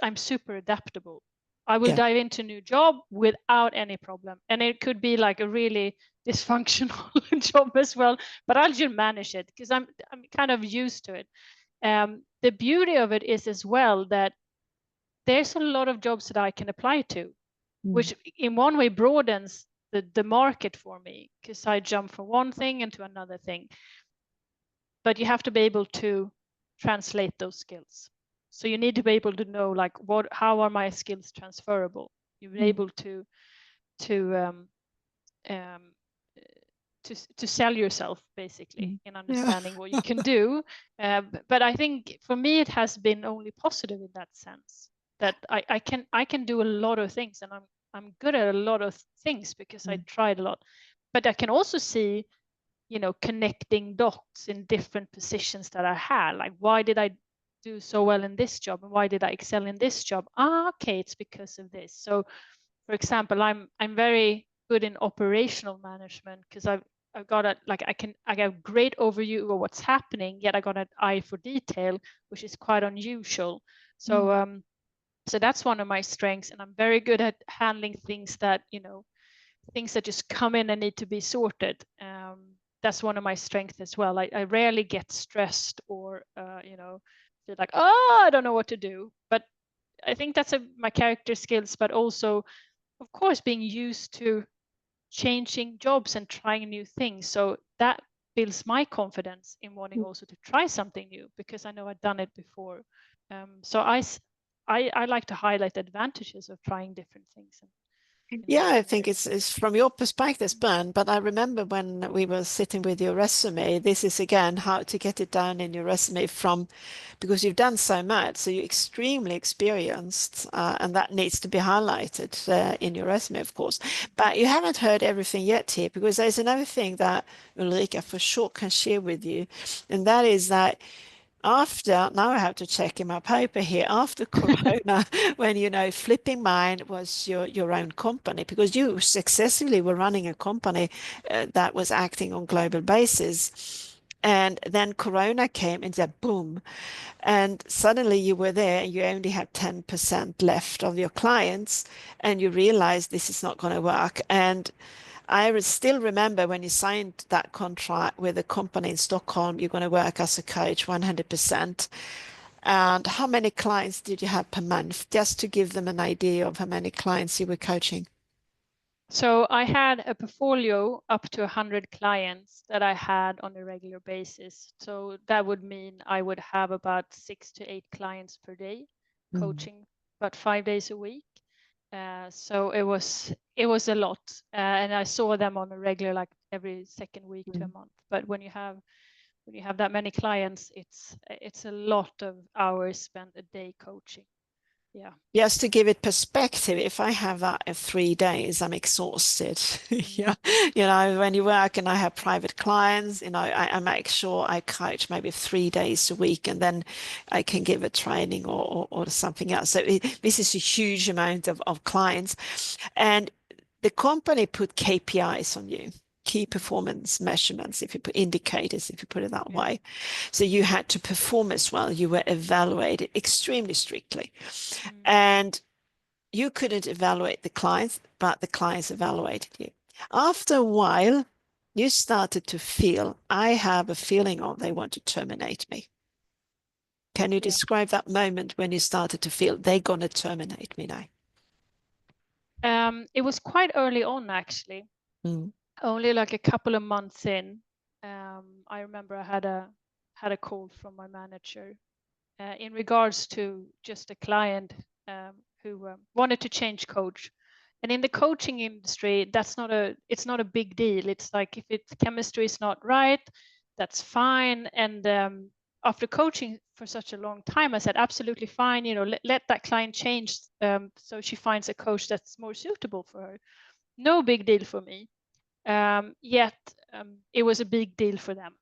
[SPEAKER 2] I'm super adaptable. I will dive into a new job without any problem. And it could be like a really dysfunctional job as well, but I'll just manage it because I'm kind of used to it. The beauty of it is as well that there's a lot of jobs that I can apply to, which in one way broadens the market for me, because I jump from one thing into another thing. But you have to be able to translate those skills. So you need to be able to know like how are my skills transferable. You're able to sell yourself basically in understanding what you can do. But I think for me it has been only positive in that sense, that I can do a lot of things, and I'm good at a lot of things because I tried a lot. But I can also see, connecting dots in different positions that I had. Like, why did I do so well in this job, and why did I excel in this job? Okay, it's because of this. So, for example, I'm very good in operational management because I've got I have great overview of what's happening, yet I got an eye for detail, which is quite unusual. So so that's one of my strengths, and I'm very good at handling things that just come in and need to be sorted. That's one of my strengths as well. I rarely get stressed or feel like, oh, I don't know what to do. But I think that's my character skills, but also, of course, being used to changing jobs and trying new things. So that builds my confidence in wanting also to try something new, because I know I've done it before. So I like to highlight the advantages of trying different things.
[SPEAKER 1] Yeah, I think it's from your perspective, Ben, but I remember when we were sitting with your resume, this is again how to get it down in your resume from, because you've done so much, so you're extremely experienced, and that needs to be highlighted in your resume, of course. But you haven't heard everything yet here, because there's another thing that Ulrika for sure can share with you, and that is that after, now I have to check in my paper here, after Corona, when, Flipping Mind was your own company, because you successfully were running a company that was acting on global basis. And then Corona came and said, boom. And suddenly you were there and you only had 10% left of your clients, and you realized this is not going to work. And I still remember when you signed that contract with a company in Stockholm, you're going to work as a coach 100%. And how many clients did you have per month? Just to give them an idea of how many clients you were coaching.
[SPEAKER 2] So I had a portfolio up to 100 clients that I had on a regular basis. So that would mean I would have about 6 to 8 clients per day, coaching about 5 days a week. So it was a lot, and I saw them on a regular, like every second week to a month. But when you have that many clients, it's a lot of hours spent a day coaching. Yeah.
[SPEAKER 1] Just to give it perspective, if I have that in 3 days, I'm exhausted. Yeah. When you work and I have private clients, I make sure I coach maybe 3 days a week, and then I can give a training or something else. So this is a huge amount of clients. And the company put KPIs on you, key performance measurements, if you put indicators, if you put it that way. So you had to perform as well. You were evaluated extremely strictly. And you couldn't evaluate the clients, but the clients evaluated you. After a while, you started to feel, I have a feeling of they want to terminate me. Can you describe that moment when you started to feel they're going to terminate me now?
[SPEAKER 2] It was quite early on, actually. Only like a couple of months in. I remember I had a call from my manager in regards to just a client who wanted to change coach. And in the coaching industry, it's not a big deal. It's like if chemistry is not right, that's fine. And after coaching for such a long time, I said, absolutely fine. Let that client change so she finds a coach that's more suitable for her. No big deal for me. Yet it was a big deal for them.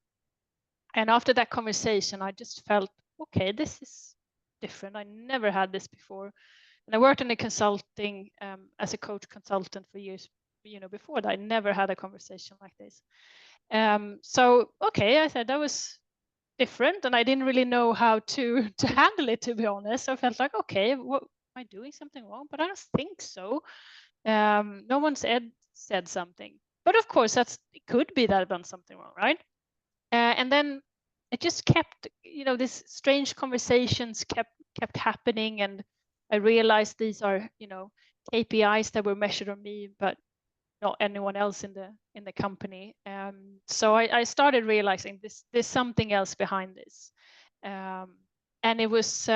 [SPEAKER 2] And after that conversation, I just felt, okay, this is different. I never had this before. And I worked in a consulting as a coach consultant for years, before that. I never had a conversation like this. So, okay, I said that was different, and I didn't really know how to handle it, to be honest. So I felt like, okay, what, am I doing something wrong? But I don't think so. No one said something. But of course, it could be that I've done something wrong, right? And then it just kept, these strange conversations kept happening, and I realized these are, KPIs that were measured on me, but not anyone else in the company. So I started realizing there's something else behind this, and it was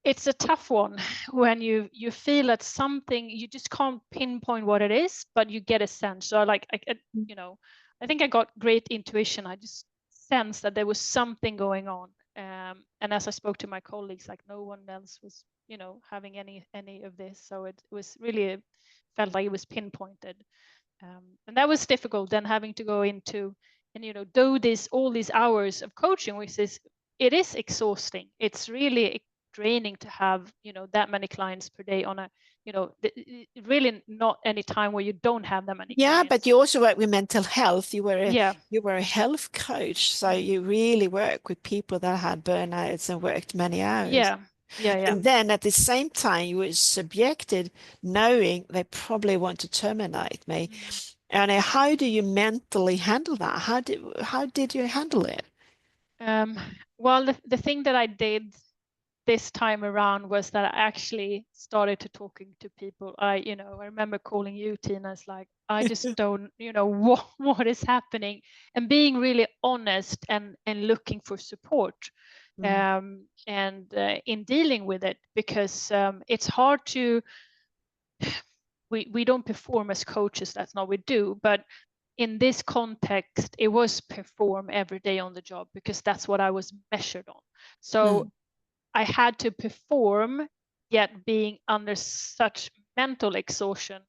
[SPEAKER 2] it's a tough one when you feel that something, you just can't pinpoint what it is, but you get a sense. So I think I got great intuition. I just sensed that there was something going on. And as I spoke to my colleagues, like no one else was, having any of this. So it was really felt like it was pinpointed. And that was difficult, then having to go into and do all these hours of coaching, which it is exhausting. It's really draining to have that many clients per day on a really not any time where you don't have that many clients.
[SPEAKER 1] But you also work with mental health. You were a health coach, so you really work with people that had burnouts and worked many hours. And then at the same time, you were subjected knowing they probably want to terminate me. And how do you mentally handle that? How did you handle it?
[SPEAKER 2] Well, the thing that I did this time around was that I actually started to talking to people. I remember calling you, Tina. It's like, I just don't, what is happening, and being really honest and looking for support. and in dealing with it, because it's hard to, we don't perform as coaches, that's not what we do, but in this context, it was perform every day on the job, because that's what I was measured on. So I had to perform, yet being under such mental exhaustion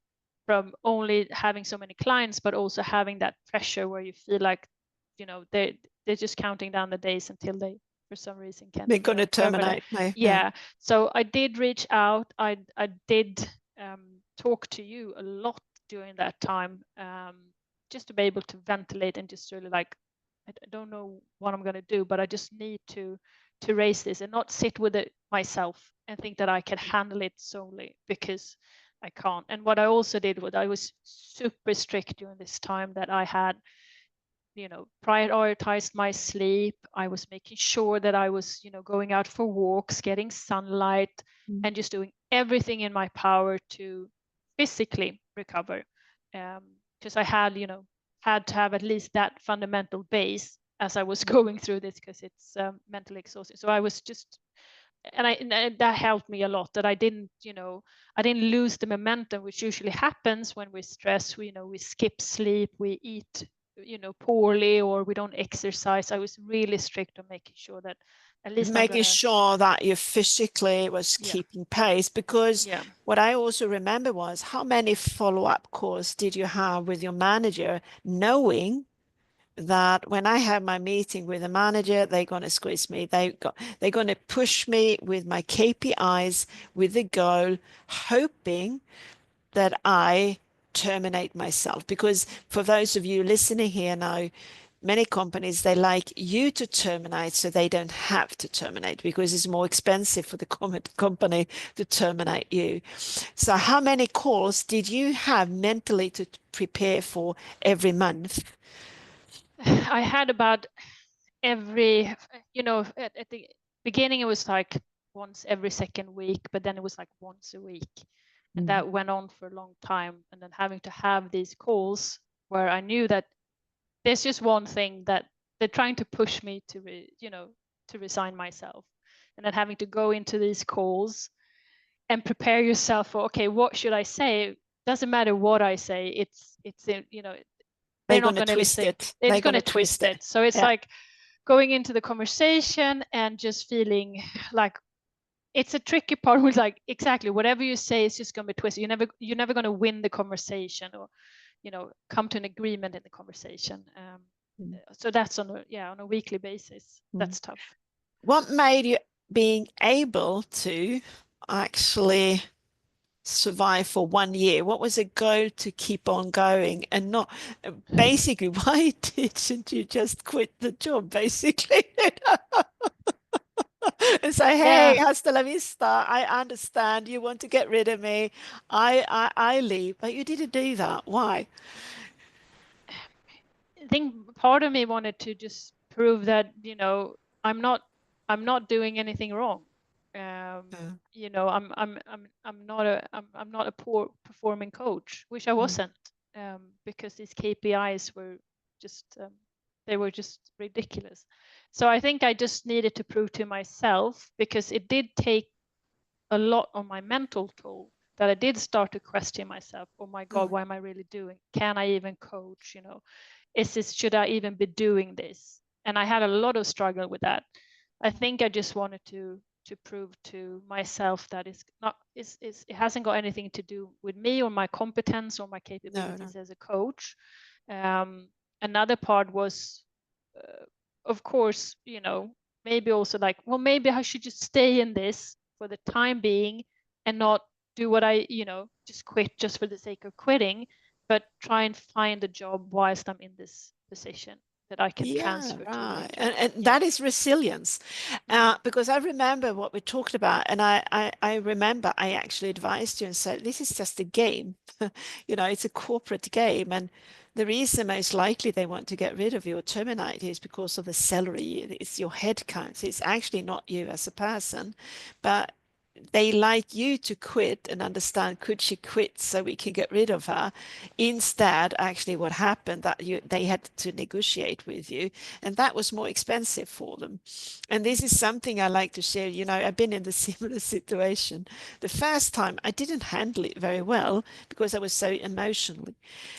[SPEAKER 2] from only having so many clients, but also having that pressure where you feel like, you know, they're just counting down the days until they, for some reason, can,
[SPEAKER 1] they're going to terminate.
[SPEAKER 2] Yeah. So I did reach out. I did talk to you a lot during that time, just to be able to ventilate and just really like, I don't know what I'm going to do, but I just need to raise this and not sit with it myself and think that I can handle it solely, because I can't. And what I also did was I was super strict during this time, that I had, you know, prioritized my sleep. I was making sure that I was, you know, going out for walks, getting sunlight, and just doing everything in my power to physically recover. Because I had, you know, had to have at least that fundamental base as I was going through this, because it's mentally exhausting. So I was just, and that helped me a lot, that I didn't, you know, I didn't lose the momentum, which usually happens when we stress. We, you know, we skip sleep, we eat, you know, poorly, or we don't exercise. I was really strict on making sure that at least
[SPEAKER 1] making sure that you physically was keeping pace, because what I also remember was, how many follow-up calls did you have with your manager, knowing that when I have my meeting with the manager, they're going to squeeze me. They're going to push me with my KPIs, with the goal, hoping that I terminate myself. Because for those of you listening here now, many companies, they like you to terminate so they don't have to terminate, because it's more expensive for the company to terminate you. So how many calls did you have mentally to prepare for every month?
[SPEAKER 2] I had about every, you know, at the beginning it was like once every second week, but then it was like once a week, and that went on for a long time. And then having to have these calls where I knew that there's just one thing, that they're trying to push me to you know, to resign myself, and then having to go into these calls and prepare yourself for, okay, what should I say? Doesn't matter what I say, it's you know, they're not going to
[SPEAKER 1] twist
[SPEAKER 2] listen.
[SPEAKER 1] it.
[SPEAKER 2] They're going to twist it. So it's like going into the conversation and just feeling like, it's a tricky part with, like, exactly whatever you say is just going to be twisted. You're never going to win the conversation, or, you know, come to an agreement in the conversation. So that's on a weekly basis. That's tough.
[SPEAKER 1] What made you being able to actually survive for 1 year? What was the goal to keep on going, and not basically, why didn't you just quit the job, basically? And say, hey, hasta la vista, I understand you want to get rid of me, I leave. But you didn't do that. Why?
[SPEAKER 2] I think part of me wanted to just prove that, you know, I'm not doing anything wrong. You know, I'm not a poor performing coach, which I wasn't, because these KPIs were just they were just ridiculous. So I think I just needed to prove to myself, because it did take a lot on my mental toll, that I did start to question myself. Oh my God, what am I really doing? Can I even coach? You know, should I even be doing this? And I had a lot of struggle with that. I think I just wanted to prove to myself that it hasn't got anything to do with me or my competence or my capabilities as a coach. Another part was, of course, you know, maybe also like, well, maybe I should just stay in this for the time being and not do what I, you know, just quit just for the sake of quitting, but try and find a job whilst I'm in this position that I can transfer to later.
[SPEAKER 1] And that is resilience. Because I remember what we talked about, and I remember I actually advised you and said, this is just a game. You know, it's a corporate game. And the reason most likely they want to get rid of you or terminate you is because of the salary. It's your head count. It's actually not you as a person. But they like you to quit and understand, could she quit so we can get rid of her? Instead, actually what happened that they had to negotiate with you, and that was more expensive for them. And this is something I like to share. I've been in the similar situation. The first time I didn't handle it very well because I was so emotional.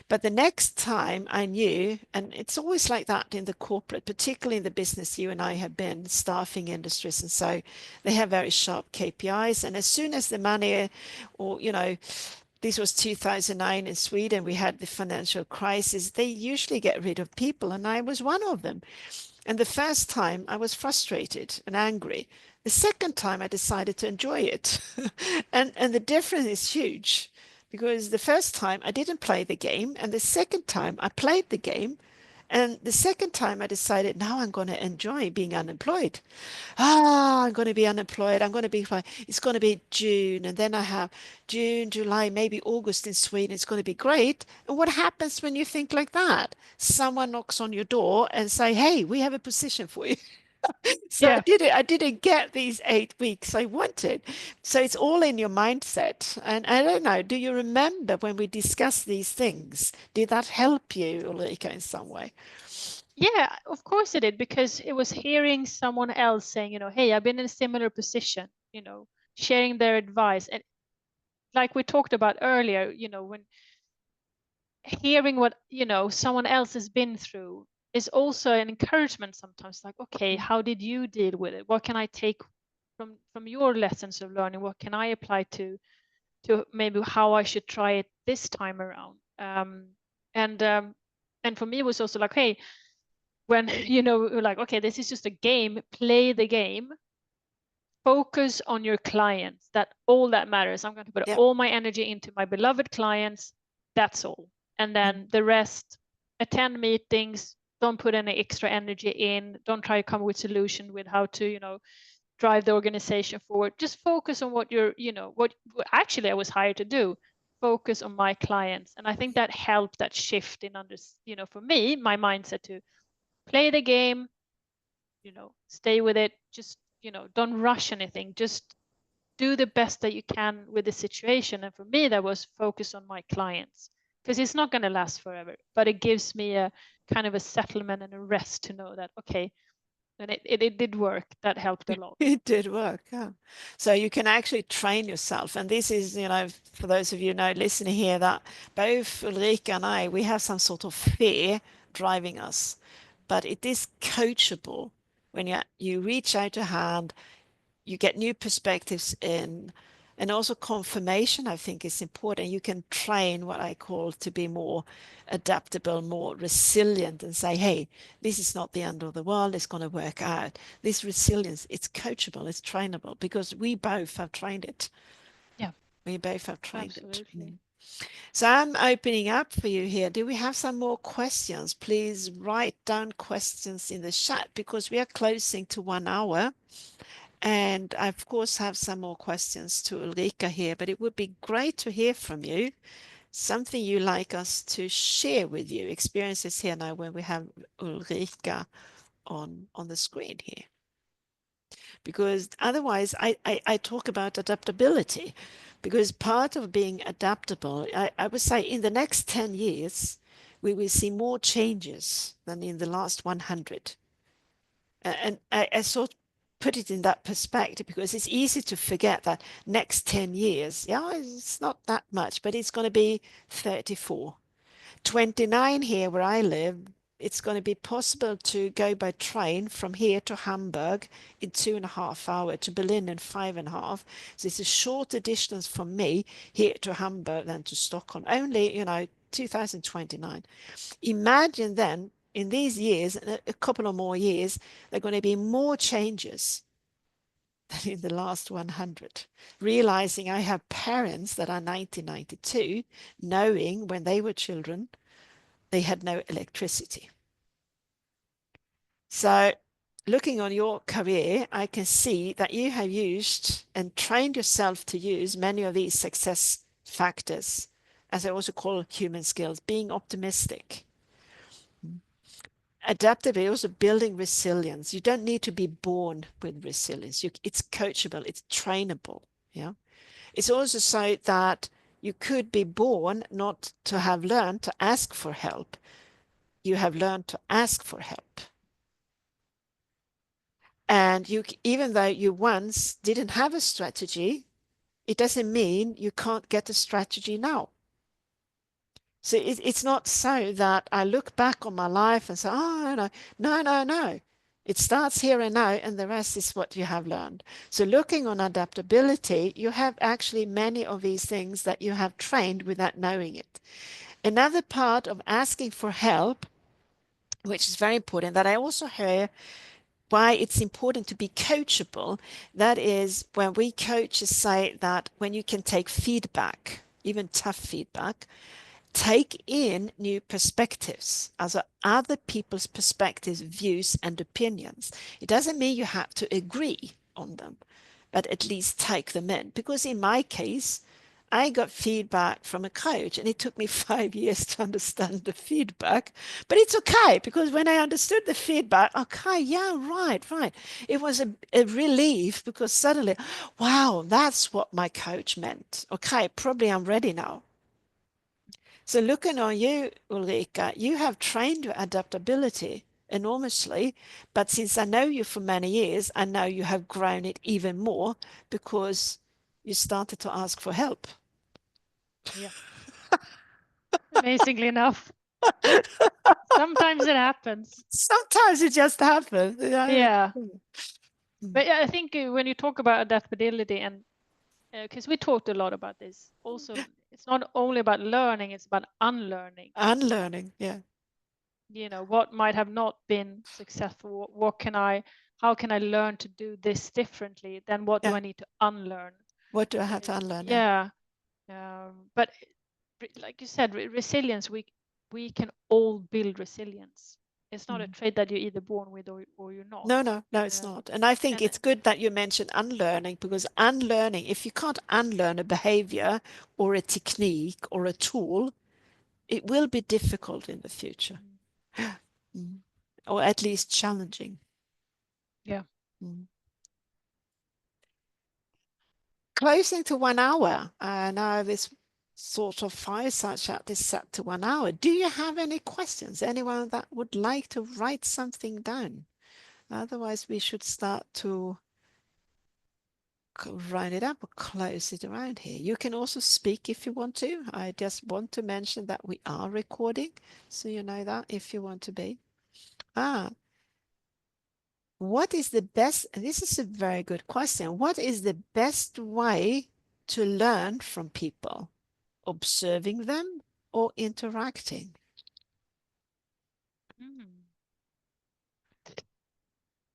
[SPEAKER 1] But the next time I knew, and it's always like that in the corporate, particularly in the business you and I have been, staffing industries, and so they have very sharp KPIs. And as soon as the money, or, this was 2009 in Sweden, we had the financial crisis, they usually get rid of people, and I was one of them. And the first time I was frustrated and angry. The second time I decided to enjoy it. And the difference is huge because the first time I didn't play the game, and the second time I played the game. And the second time I decided now I'm going to enjoy being unemployed. I'm going to be unemployed. I'm going to be fine. It's going to be June. And then I have June, July, maybe August in Sweden. It's going to be great. And what happens when you think like that? Someone knocks on your door and say, hey, we have a position for you. So
[SPEAKER 2] Yeah.
[SPEAKER 1] I didn't get these 8 weeks I wanted. So it's all in your mindset. And I don't know, do you remember when we discussed these things? Did that help you, Ulrika, in some way?
[SPEAKER 2] Yeah, of course it did, because it was hearing someone else saying, hey, I've been in a similar position, sharing their advice. And like we talked about earlier, when hearing what, someone else has been through is also an encouragement sometimes, like, okay, how did you deal with it? What can I take from your lessons of learning? What can I apply to maybe how I should try it this time around? And and for me, it was also like, hey, when like, okay, this is just a game, play the game, focus on your clients, that all that matters. I'm going to put
[SPEAKER 1] Yeah.
[SPEAKER 2] all my energy into my beloved clients, that's all. And then the rest, attend meetings, don't put any extra energy in, don't try to come with solution with how to drive the organization forward. Just focus on what what actually I was hired to do, focus on my clients. And I think that helped, that shift in for me, my mindset to play the game, stay with it, just don't rush anything, just do the best that you can with the situation. And for me, that was focus on my clients, because it's not going to last forever, but it gives me a kind of a settlement and a rest to know that, okay, and it did work. That helped a lot.
[SPEAKER 1] It did work, yeah. So you can actually train yourself. And this is, for those of you know listening here, that both Ulrika and I, we have some sort of fear driving us. But it is coachable when you reach out a hand, you get new perspectives in, and also confirmation, I think, is important. You can train what I call to be more adaptable, more resilient, and say, hey, this is not the end of the world, it's going to work out. This resilience, it's coachable, it's trainable, because we both have trained it.
[SPEAKER 2] Yeah,
[SPEAKER 1] We both have trained it.
[SPEAKER 2] absolutely.
[SPEAKER 1] So I'm opening up for you here. Do we have some more questions? Please write down questions in the chat because we are closing to 1 hour. And I, of course, have some more questions to Ulrika here, but it would be great to hear from you. Something you like us to share with you, experiences here now when we have Ulrika on the screen here. Because otherwise, I talk about adaptability, because part of being adaptable, I would say in the next 10 years, we will see more changes than in the last 100. And I sort of put it in that perspective because it's easy to forget that next 10 years, yeah, it's not that much, but it's going to be 34. 29 here where I live, it's going to be possible to go by train from here to Hamburg in 2.5 hours, to Berlin in 5.5. So it's a shorter distance from me here to Hamburg than to Stockholm. Only, 2029. Imagine then in these years, a couple of more years, there are going to be more changes than in the last 100. Realizing I have parents that are 1992, knowing when they were children, they had no electricity. So looking on your career, I can see that you have used and trained yourself to use many of these success factors, as I also call human skills, being optimistic, adaptability, also building resilience. You don't need to be born with resilience. It's coachable, it's trainable. Yeah. It's also so that you could be born not to have learned to ask for help. You have learned to ask for help. And you, even though you once didn't have a strategy, it doesn't mean you can't get a strategy now. So it's not so that I look back on my life and say, oh, no, no, no, no. It starts here and now, and the rest is what you have learned. So looking on adaptability, you have actually many of these things that you have trained without knowing it. Another part of asking for help, which is very important, that I also hear why it's important to be coachable. That is when we coaches say that when you can take feedback, even tough feedback, take in new perspectives, also other people's perspectives, views, and opinions. It doesn't mean you have to agree on them, but at least take them in. Because in my case, I got feedback from a coach and it took me 5 years to understand the feedback. But it's okay because when I understood the feedback, okay, yeah, right, right. It was a relief because suddenly, wow, that's what my coach meant. Okay, probably I'm ready now. So looking on you, Ulrika, you have trained your adaptability enormously, but since I know you for many years, I know you have grown it even more because you started to ask for help.
[SPEAKER 2] Yeah. Amazingly enough. Sometimes it happens.
[SPEAKER 1] Sometimes it just happens.
[SPEAKER 2] Yeah.
[SPEAKER 1] Mm.
[SPEAKER 2] But yeah, I think when you talk about adaptability, and because we talked a lot about this, also, it's not only about learning, it's about unlearning.
[SPEAKER 1] Unlearning, yeah.
[SPEAKER 2] What might have not been successful, how can I learn to do this differently? Then what do
[SPEAKER 1] Yeah.
[SPEAKER 2] I need to unlearn?
[SPEAKER 1] What do I have to unlearn?
[SPEAKER 2] Yeah. But like you said, resilience, we can all build resilience. It's not a trait that you're either born with or you're not.
[SPEAKER 1] No, no, no, it's not. And I think
[SPEAKER 2] And
[SPEAKER 1] it's good that you mentioned unlearning because unlearning, if you can't unlearn a behavior or a technique or a tool, it will be difficult in the future. Mm. Or at least challenging.
[SPEAKER 2] yeah.
[SPEAKER 1] Mm. Closing to 1 hour. Now this sort of fireside chat is set to 1 hour. Do you have any questions? Anyone that would like to write something down? Otherwise, we should start to round it up or close it around here. You can also speak if you want to. I just want to mention that we are recording, so you know that if you want to be. What is the best, and this is a very good question, what is the best way to learn from people? Observing them or interacting?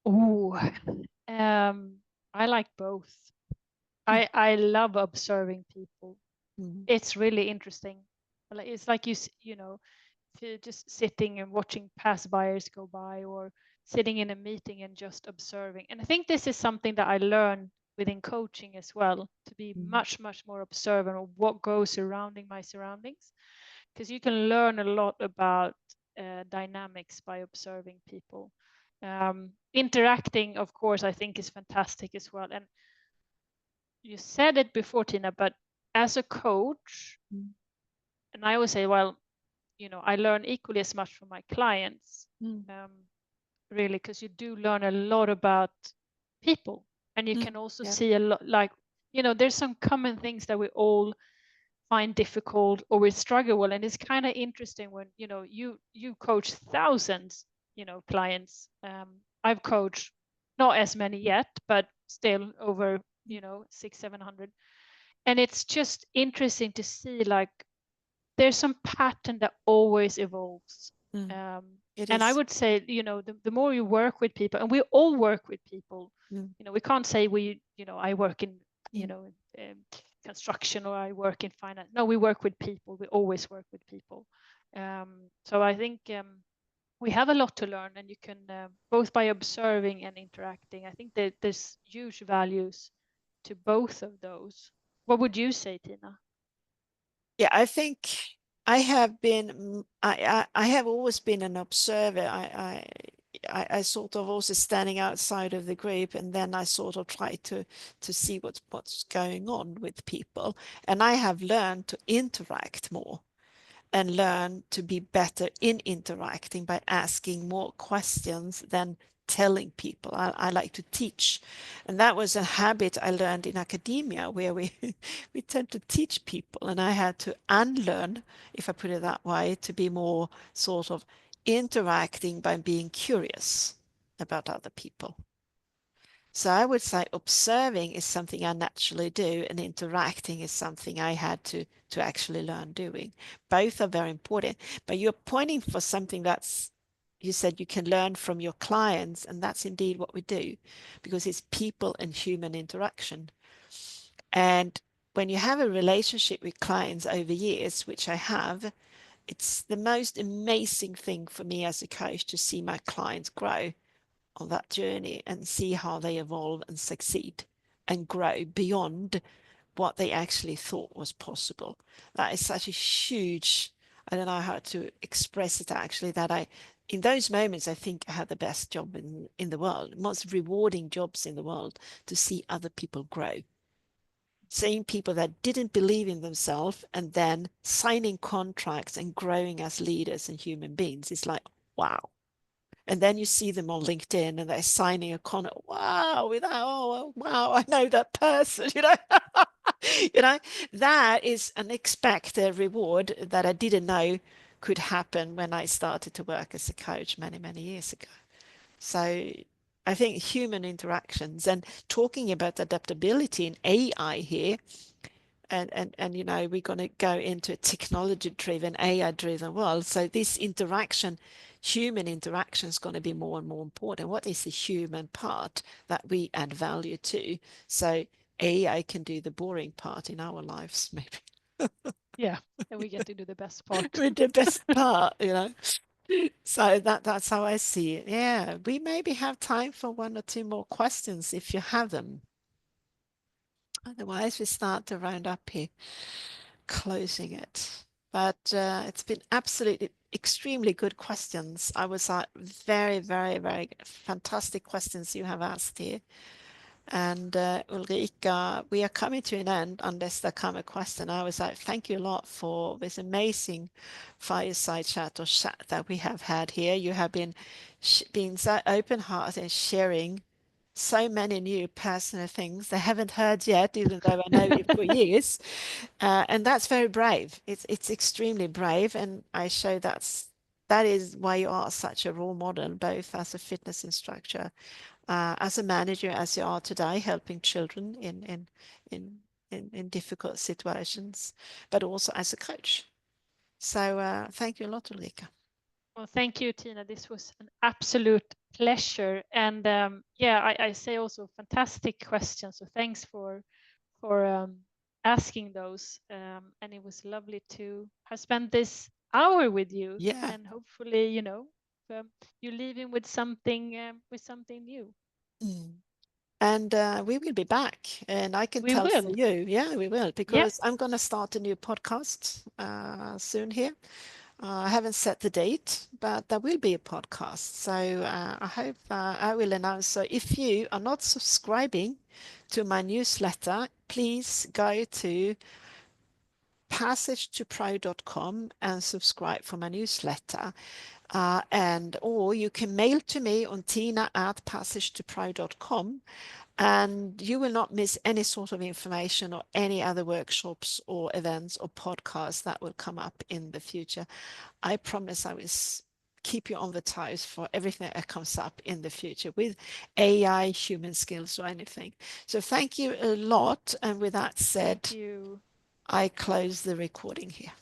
[SPEAKER 2] Oh, I like both. I love observing people.
[SPEAKER 1] Mm.
[SPEAKER 2] It's really interesting. It's like if you're just sitting and watching passbyers go by, or sitting in a meeting and just observing. And I think this is something that I learned within coaching as well, to be much, much more observant of what goes surrounding my surroundings, because you can learn a lot about dynamics by observing people. Interacting, of course, I think is fantastic as well. And you said it before, Tina, but as a coach, and I always say, well, I learn equally as much from my clients, really, because you do learn a lot about people, and you can also
[SPEAKER 1] Yeah.
[SPEAKER 2] see a lot, like, there's some common things that we all find difficult or we struggle with, and it's kind of interesting when you coach thousands clients. I've coached not as many yet, but still over 600-700, and it's just interesting to see, like, there's some pattern that always evolves.
[SPEAKER 1] It
[SPEAKER 2] And I
[SPEAKER 1] is.
[SPEAKER 2] would say, the more you work with people, and we all work with people, we can't say I work in um, construction, or I work in finance. No, we work with people. We always work with people. So I think we have a lot to learn, and you can both by observing and interacting. I think that there's huge values to both of those. What would you say, Tina?
[SPEAKER 1] Yeah, I think I have been, I have always been an observer. I sort of also standing outside of the group, and then I sort of try to see what's going on with people. And I have learned to interact more and learn to be better in interacting by asking more questions than telling people. I like to teach. And that was a habit I learned in academia where we, we tend to teach people. And I had to unlearn, if I put it that way, to be more sort of interacting by being curious about other people. So I would say observing is something I naturally do, and interacting is something I had to actually learn doing. Both are very important, but you're pointing for something that's, you said you can learn from your clients, and that's indeed what we do, because it's people and human interaction. And when you have a relationship with clients over years, which I have, it's the most amazing thing for me as a coach to see my clients grow on that journey and see how they evolve and succeed and grow beyond what they actually thought was possible. That is such a huge, I don't know how to express it actually, that in those moments, I think I had the best job in the world, most rewarding jobs in the world, to see other people grow. Seeing people that didn't believe in themselves and then signing contracts and growing as leaders and human beings. It's like, wow. And then you see them on LinkedIn and they're signing a contract. Wow, without, oh, wow, I know that person, you know, that is an expected reward that I didn't know could happen when I started to work as a coach many, many years ago. So I think human interactions, and talking about adaptability in AI here, and we're going to go into a technology driven, AI driven world. So this interaction, human interaction, is going to be more and more important. What is the human part that we add value to? So AI can do the boring part in our lives, maybe.
[SPEAKER 2] Yeah, and we get to do the best part.
[SPEAKER 1] With the best part, So that's how I see it. Yeah, we maybe have time for one or two more questions if you have them. Otherwise, we start to round up here, closing it. But it's been absolutely extremely good questions. I was very, very, very fantastic questions you have asked here. And Ulrika, we are coming to an end unless there come a question. I was like, thank you a lot for this amazing fireside chat or chat that we have had here. You have been being so open-hearted and sharing so many new personal things I haven't heard yet, even though I know you for years. And that's very brave. It's extremely brave, and I show that is why you are such a role model, both as a fitness instructor, as a manager, as you are today, helping children in in difficult situations, but also as a coach. So thank you a lot, Ulrika.
[SPEAKER 2] Well, thank you, Tina. This was an absolute pleasure. And yeah, I say also fantastic questions. So thanks for asking those. And it was lovely to have spent this hour with you.
[SPEAKER 1] Yeah.
[SPEAKER 2] And hopefully, you're leaving with something new.
[SPEAKER 1] Mm. And we will be back. And I can
[SPEAKER 2] We
[SPEAKER 1] tell for
[SPEAKER 2] will.
[SPEAKER 1] you, yeah, we will,
[SPEAKER 2] Yeah.
[SPEAKER 1] because I'm going to start a new podcast soon here. I haven't set the date, but there will be a podcast. So I hope I will announce. So if you are not subscribing to my newsletter, please go to passagetopro.com and subscribe for my newsletter. Or you can mail to me on tina@passagetopro.com, and you will not miss any sort of information or any other workshops or events or podcasts that will come up in the future. I promise I will keep you on the toes for everything that comes up in the future with AI, human skills, or anything. So thank you a lot. And with that said,
[SPEAKER 2] Thank you.
[SPEAKER 1] I close the recording here.